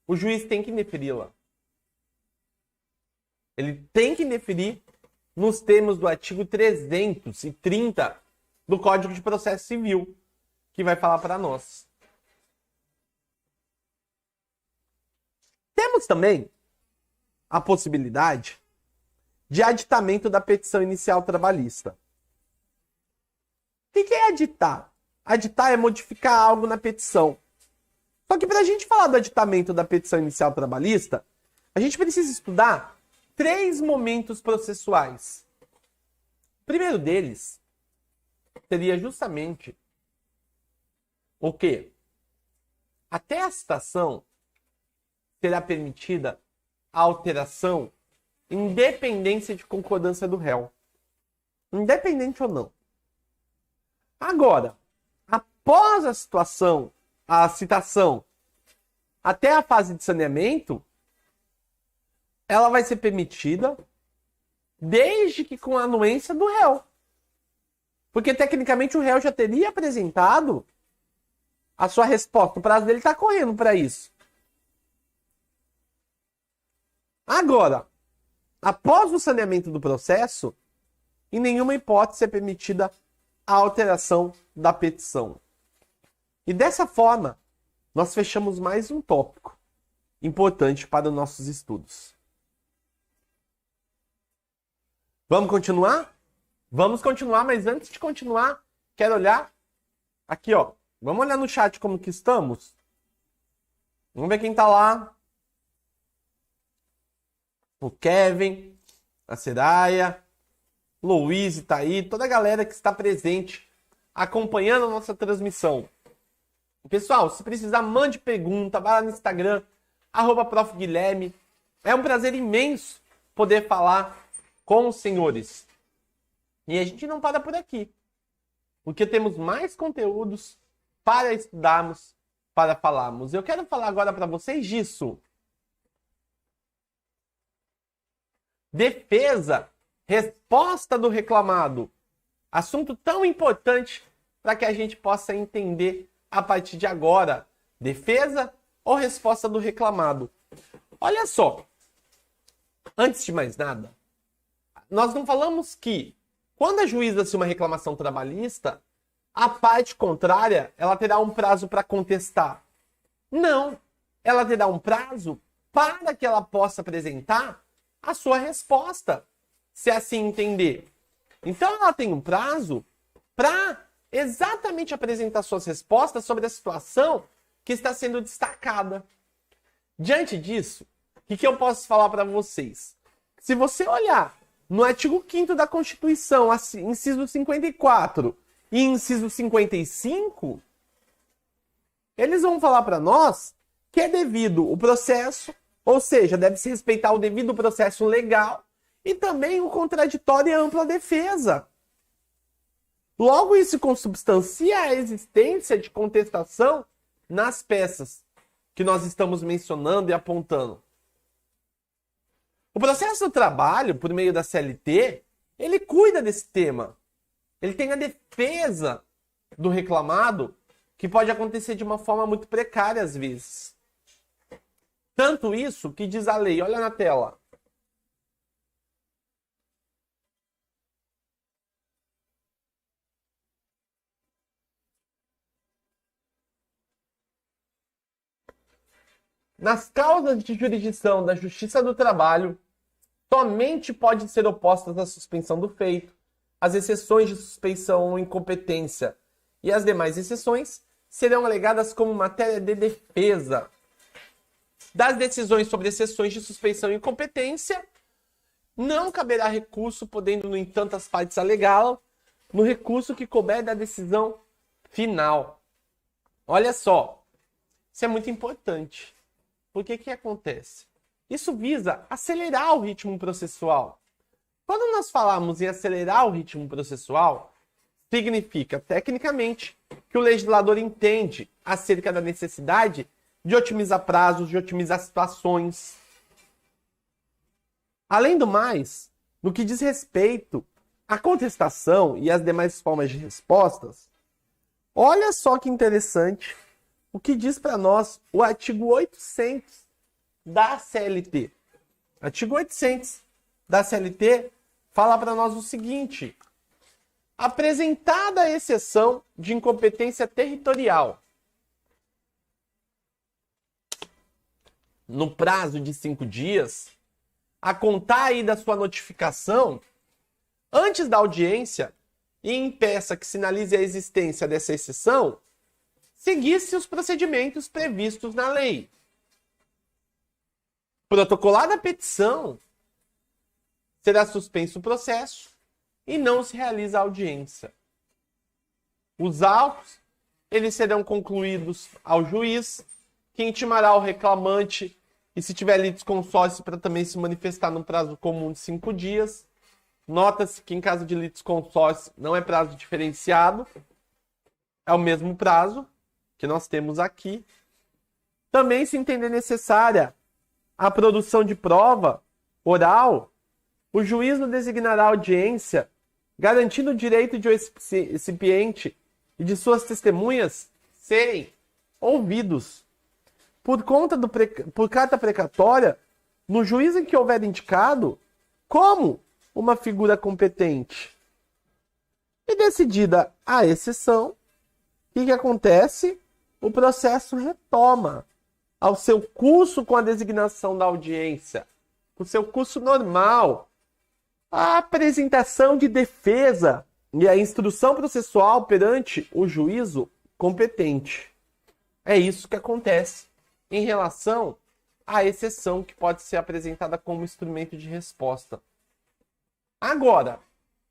o juiz tem que indeferi-la. Ele tem que indeferir nos termos do artigo 330 do Código de Processo Civil, que vai falar para nós. Temos também a possibilidade de aditamento da petição inicial trabalhista. O que é aditar? Aditar é modificar algo na petição. Só que para a gente falar do aditamento da petição inicial trabalhista, a gente precisa estudar 3 momentos processuais. O primeiro deles seria justamente o quê? Até a citação será permitida a alteração em dependência de concordância do réu. Independente ou não. Agora, após a citação, até a fase de saneamento, ela vai ser permitida desde que com a anuência do réu. Porque, tecnicamente, o réu já teria apresentado a sua resposta. O prazo dele está correndo para isso. Agora, após o saneamento do processo, em nenhuma hipótese é permitida a alteração da petição. E dessa forma, nós fechamos mais um tópico importante para os nossos estudos. Vamos continuar? Vamos continuar, mas antes de continuar, quero olhar aqui, ó. Vamos olhar no chat como que estamos? Vamos ver quem tá lá. O Kevin, a Seraya, Luiz tá aí, toda a galera que está presente, acompanhando a nossa transmissão. Pessoal, se precisar, mande pergunta, vai lá no Instagram, @Prof. Guilherme. É um prazer imenso poder falar com os senhores. E a gente não para por aqui, porque temos mais conteúdos para estudarmos, para falarmos. Eu quero falar agora para vocês disso. Defesa, resposta do reclamado. Assunto tão importante para que a gente possa entender a partir de agora. Defesa ou resposta do reclamado. Olha só, antes de mais nada, nós não falamos que quando ajuiza-se uma reclamação trabalhista, a parte contrária ela terá um prazo para contestar. Não, ela terá um prazo para que ela possa apresentar a sua resposta, se assim entender. Então ela tem um prazo para exatamente apresentar suas respostas sobre a situação que está sendo destacada. Diante disso, o que eu posso falar para vocês? Se você olhar no artigo 5º da Constituição, inciso 54 e inciso 55, eles vão falar para nós que é devido o processo, ou seja, deve-se respeitar o devido processo legal e também o contraditório e a ampla defesa. Logo, isso consubstancia a existência de contestação nas peças que nós estamos mencionando e apontando. O processo do trabalho, por meio da CLT, ele cuida desse tema. Ele tem a defesa do reclamado, que pode acontecer de uma forma muito precária às vezes. Tanto isso que diz a lei, olha na tela. Nas causas de jurisdição da Justiça do Trabalho, somente pode ser opostas a suspensão do feito, as exceções de suspeição ou incompetência e as demais exceções serão alegadas como matéria de defesa. Das decisões sobre exceções de suspeição e incompetência, não caberá recurso, podendo, no entanto, as partes alegá-lo no recurso que couber da decisão final. Olha só, isso é muito importante. Por que acontece? Isso visa acelerar o ritmo processual. Quando nós falamos em acelerar o ritmo processual, significa, tecnicamente, que o legislador entende acerca da necessidade de otimizar prazos, de otimizar situações. Além do mais, no que diz respeito à contestação e às demais formas de respostas, olha só que interessante o que diz para nós o artigo 800 da CLT. Artigo 800 da CLT fala para nós o seguinte: apresentada a exceção de incompetência territorial no prazo de 5 dias, a contar aí da sua notificação, antes da audiência, e em peça que sinalize a existência dessa exceção, seguisse os procedimentos previstos na lei. Protocolada a petição, será suspenso o processo e não se realiza a audiência. Os autos, eles serão concluídos ao juiz, que intimará o reclamante, e se tiver litisconsórcio, para também se manifestar num prazo comum de 5 dias. Nota-se que em caso de litisconsórcio não é prazo diferenciado, é o mesmo prazo que nós temos aqui. Também, se entender necessária a produção de prova oral, o juiz não designará audiência, garantindo o direito de o recipiente e de suas testemunhas serem ouvidos. Por carta precatória, no juízo em que houver indicado como uma figura competente. E decidida a exceção, o que acontece? O processo retoma ao seu curso com a designação da audiência, o seu curso normal. A apresentação de defesa e a instrução processual perante o juízo competente. É isso que acontece em relação à exceção que pode ser apresentada como instrumento de resposta. Agora,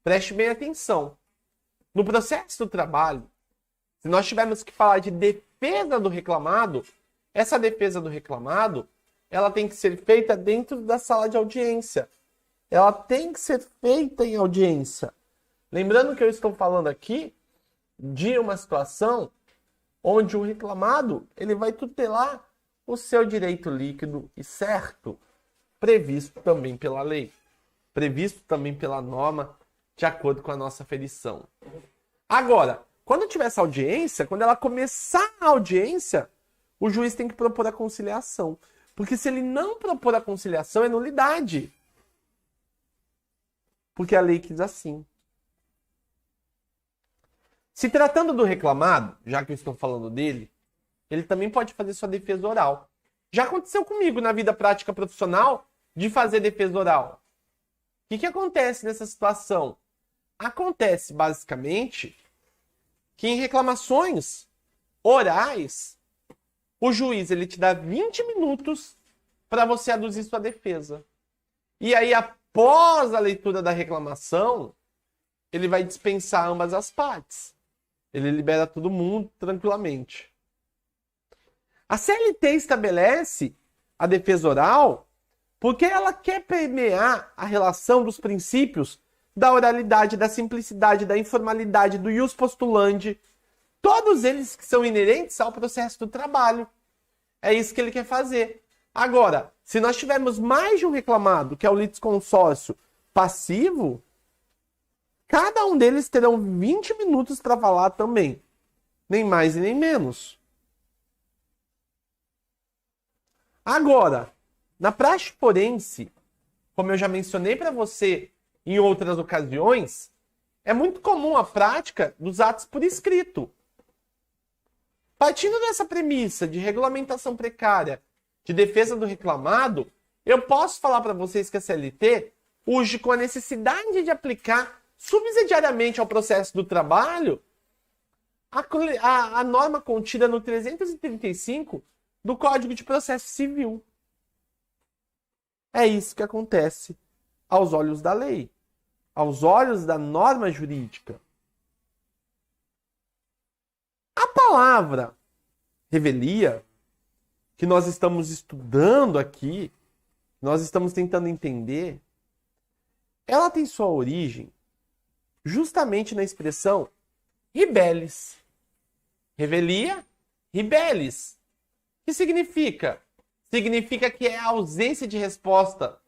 preste bem atenção. No processo do trabalho, se nós tivermos que falar de defesa do reclamado, essa defesa do reclamado, ela tem que ser feita dentro da sala de audiência. Ela tem que ser feita em audiência. Lembrando que eu estou falando aqui de uma situação onde o reclamado ele vai tutelar o seu direito líquido e certo, previsto também pela lei, previsto também pela norma, de acordo com a nossa aferição. Agora, quando tiver essa audiência, quando ela começar a audiência, o juiz tem que propor a conciliação. Porque se ele não propor a conciliação, é nulidade. Porque a lei quis assim. Se tratando do reclamado, já que eu estou falando dele, ele também pode fazer sua defesa oral. Já aconteceu comigo na vida prática profissional de fazer defesa oral. O que acontece nessa situação? Acontece, basicamente, que em reclamações orais, o juiz ele te dá 20 minutos para você aduzir sua defesa. E aí, após a leitura da reclamação, ele vai dispensar ambas as partes. Ele libera todo mundo tranquilamente. A CLT estabelece a defesa oral porque ela quer permear a relação dos princípios da oralidade, da simplicidade, da informalidade, do ius postulandi, todos eles que são inerentes ao processo do trabalho. É isso que ele quer fazer. Agora, se nós tivermos mais de um reclamado, que é o litisconsórcio passivo, cada um deles terão 20 minutos para falar também. Nem mais e nem menos. Agora, na praxe forense, como eu já mencionei para você em outras ocasiões, é muito comum a prática dos atos por escrito. Partindo dessa premissa de regulamentação precária, de defesa do reclamado, eu posso falar para vocês que a CLT urge com a necessidade de aplicar subsidiariamente ao processo do trabalho a norma contida no 335 do Código de Processo Civil. É isso que acontece aos olhos da lei, aos olhos da norma jurídica. A palavra revelia, que nós estamos estudando aqui, nós estamos tentando entender, ela tem sua origem justamente na expressão ribelis. Revelia, ribelis. O que significa? Significa que é a ausência de resposta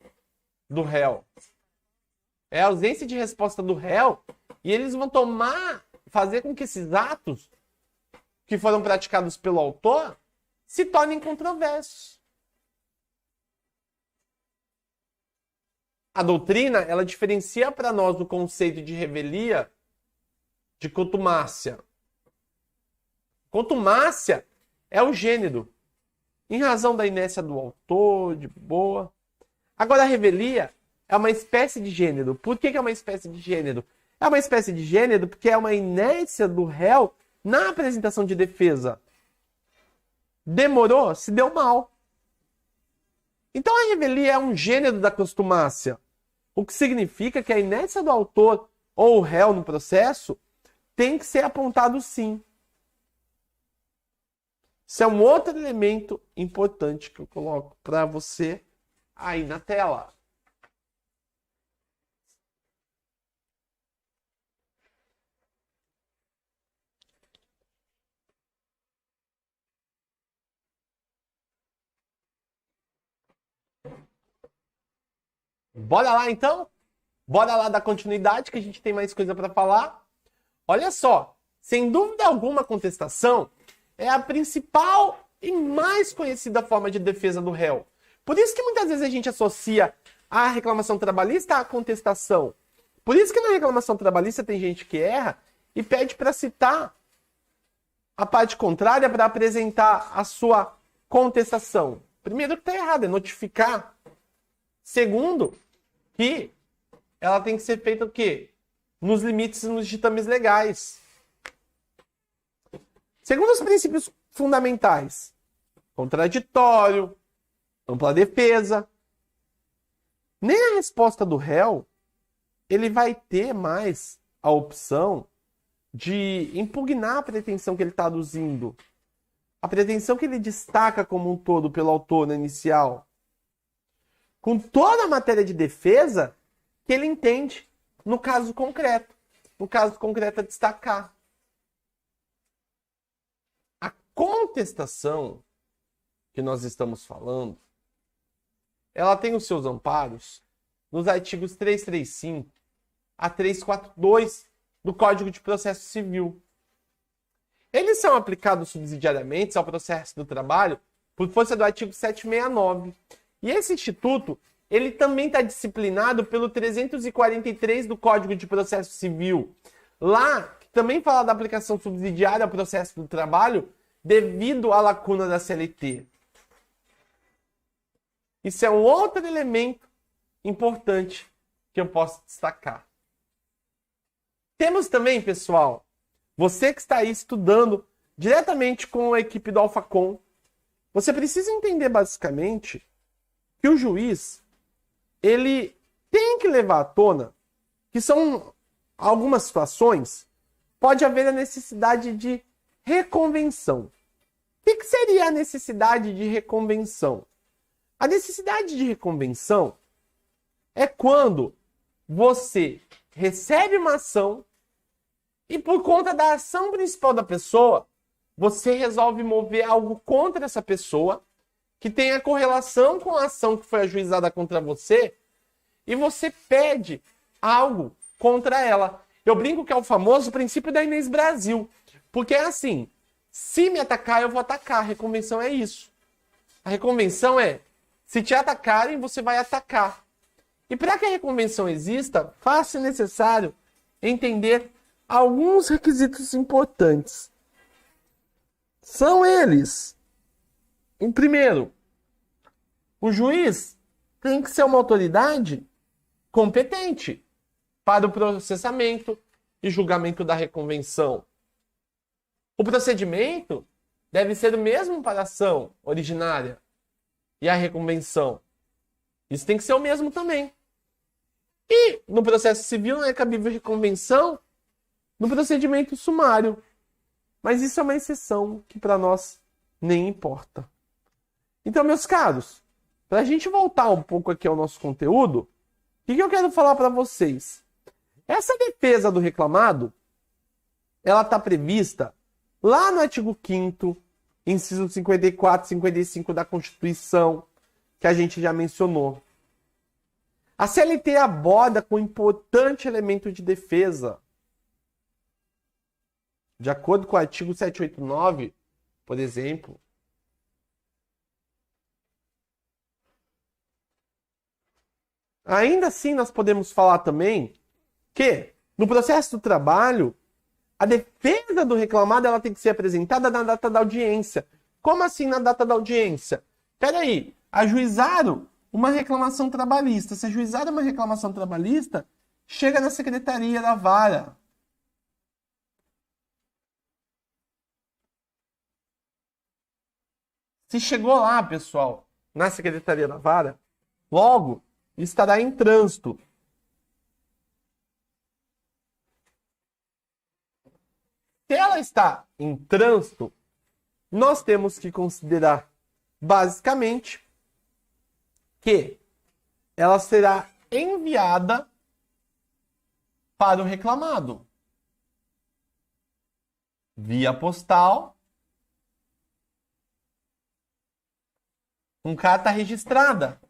do réu. É a ausência de resposta do réu e eles vão fazer com que esses atos que foram praticados pelo autor se tornem controversos. A doutrina, ela diferencia para nós o conceito de revelia de contumácia. Contumácia é o gênero, em razão da inércia do autor, de boa. Agora, a revelia é uma espécie de gênero. Por que é uma espécie de gênero? É uma espécie de gênero porque é uma inércia do réu na apresentação de defesa. Demorou, se deu mal. Então, a revelia é um gênero da contumácia. O que significa que a inércia do autor ou o réu no processo tem que ser apontado sim. Isso é um outro elemento importante que eu coloco para você aí na tela. Bora lá então? Bora lá dar continuidade que a gente tem mais coisa para falar. Olha só, sem dúvida alguma a contestação é a principal e mais conhecida forma de defesa do réu. Por isso que muitas vezes a gente associa a reclamação trabalhista à contestação. Por isso que na reclamação trabalhista tem gente que erra e pede para citar a parte contrária para apresentar a sua contestação. Primeiro que está errado, é notificar. Segundo, que ela tem que ser feita o quê? Nos limites e nos ditames legais. Segundo os princípios fundamentais, contraditório, ampla defesa, nem a resposta do réu, ele vai ter mais a opção de impugnar a pretensão que ele está aduzindo. A pretensão que ele destaca como um todo pelo autor na inicial. Com toda a matéria de defesa que ele entende no caso concreto. No caso concreto a destacar. A contestação que nós estamos falando, ela tem os seus amparos nos artigos 335 a 342 do Código de Processo Civil. Eles são aplicados subsidiariamente ao processo do trabalho por força do artigo 769. E esse instituto, ele também está disciplinado pelo 343 do Código de Processo Civil. Lá, que também fala da aplicação subsidiária ao processo do trabalho devido à lacuna da CLT. Isso é um outro elemento importante que eu posso destacar. Temos também, pessoal, você que está aí estudando diretamente com a equipe do Alphacom, você precisa entender basicamente que o juiz, ele tem que levar à tona que são algumas situações, pode haver a necessidade de reconvenção. O que seria a necessidade de reconvenção? A necessidade de reconvenção é quando você recebe uma ação e por conta da ação principal da pessoa, você resolve mover algo contra essa pessoa que tenha correlação com a ação que foi ajuizada contra você e você pede algo contra ela. Eu brinco que é o famoso princípio da Inês Brasil, porque é assim, se me atacar, eu vou atacar. A reconvenção é isso. A reconvenção é, se te atacarem, você vai atacar. E para que a reconvenção exista, faz-se necessário entender alguns requisitos importantes. São eles. Em primeiro, o juiz tem que ser uma autoridade competente para o processamento e julgamento da reconvenção. O procedimento deve ser o mesmo para a ação originária e a reconvenção. Isso tem que ser o mesmo também. E no processo civil não é cabível reconvenção no procedimento sumário. Mas isso é uma exceção que para nós nem importa. Então, meus caros, para a gente voltar um pouco aqui ao nosso conteúdo, o que eu quero falar para vocês? Essa defesa do reclamado, ela está prevista lá no artigo 5º, inciso 54 e 55 da Constituição, que a gente já mencionou. A CLT aborda com um importante elemento de defesa. De acordo com o artigo 789, por exemplo, ainda assim nós podemos falar também que no processo do trabalho, a defesa do reclamado ela tem que ser apresentada na data da audiência. Como assim na data da audiência? Espera aí, ajuizaram uma reclamação trabalhista. Se ajuizaram uma reclamação trabalhista, chega na secretaria da vara. Se chegou lá, pessoal, na secretaria da vara, logo estará em trânsito. Se ela está em trânsito, nós temos que considerar, basicamente, que ela será enviada para o reclamado via postal, com carta registrada.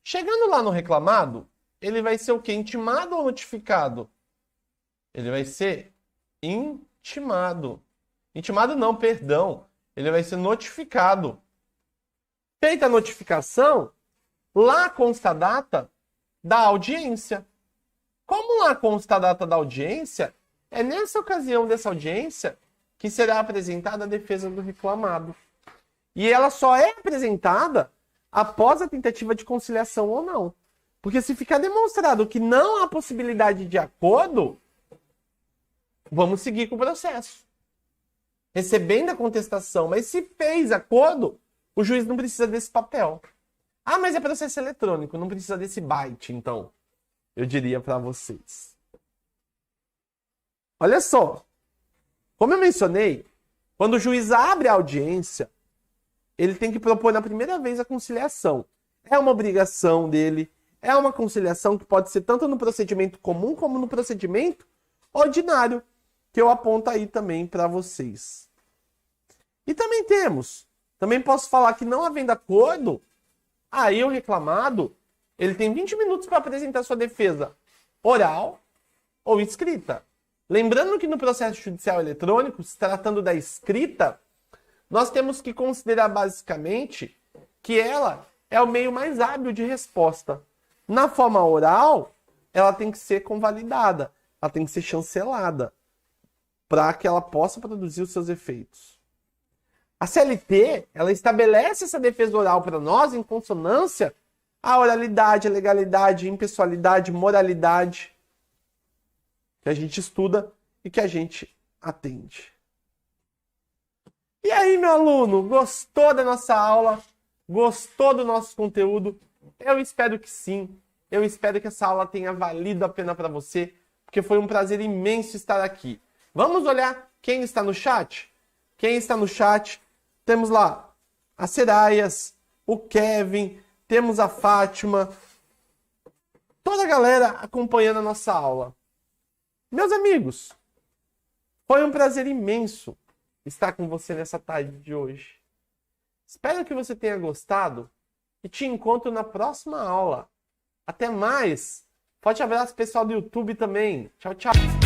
Chegando lá no reclamado, ele vai ser o quê? Intimado ou notificado? Ele vai ser intimado. Intimado não, perdão. Ele vai ser notificado. Feita a notificação, lá consta a data da audiência. Como lá consta a data da audiência, é nessa ocasião dessa audiência que será apresentada a defesa do reclamado. E ela só é apresentada após a tentativa de conciliação ou não. Porque se ficar demonstrado que não há possibilidade de acordo, vamos seguir com o processo. Recebendo a contestação. Mas se fez acordo, o juiz não precisa desse papel. Ah, mas é processo eletrônico, não precisa desse byte, então. Eu diria para vocês. Olha só. Como eu mencionei, quando o juiz abre a audiência, ele tem que propor na primeira vez a conciliação. É uma obrigação dele, é uma conciliação que pode ser tanto no procedimento comum como no procedimento ordinário, que eu aponto aí também para vocês. E também posso falar que não havendo acordo, aí o reclamado, ele tem 20 minutos para apresentar sua defesa oral ou escrita. Lembrando que no processo judicial eletrônico, se tratando da escrita, nós temos que considerar basicamente que ela é o meio mais hábil de resposta. Na forma oral, ela tem que ser convalidada, ela tem que ser chancelada, para que ela possa produzir os seus efeitos. A CLT, ela estabelece essa defesa oral para nós em consonância à oralidade, à legalidade, impessoalidade, moralidade, que a gente estuda e que a gente atende. E aí, meu aluno, gostou da nossa aula? Gostou do nosso conteúdo? Eu espero que sim. Eu espero que essa aula tenha valido a pena para você, porque foi um prazer imenso estar aqui. Vamos olhar quem está no chat? Quem está no chat? Temos lá a Seraias, o Kevin, temos a Fátima, toda a galera acompanhando a nossa aula. Meus amigos, foi um prazer imenso estar com você nessa tarde de hoje. Espero que você tenha gostado e te encontro na próxima aula. Até mais! Forte abraço pessoal do YouTube também. Tchau, tchau!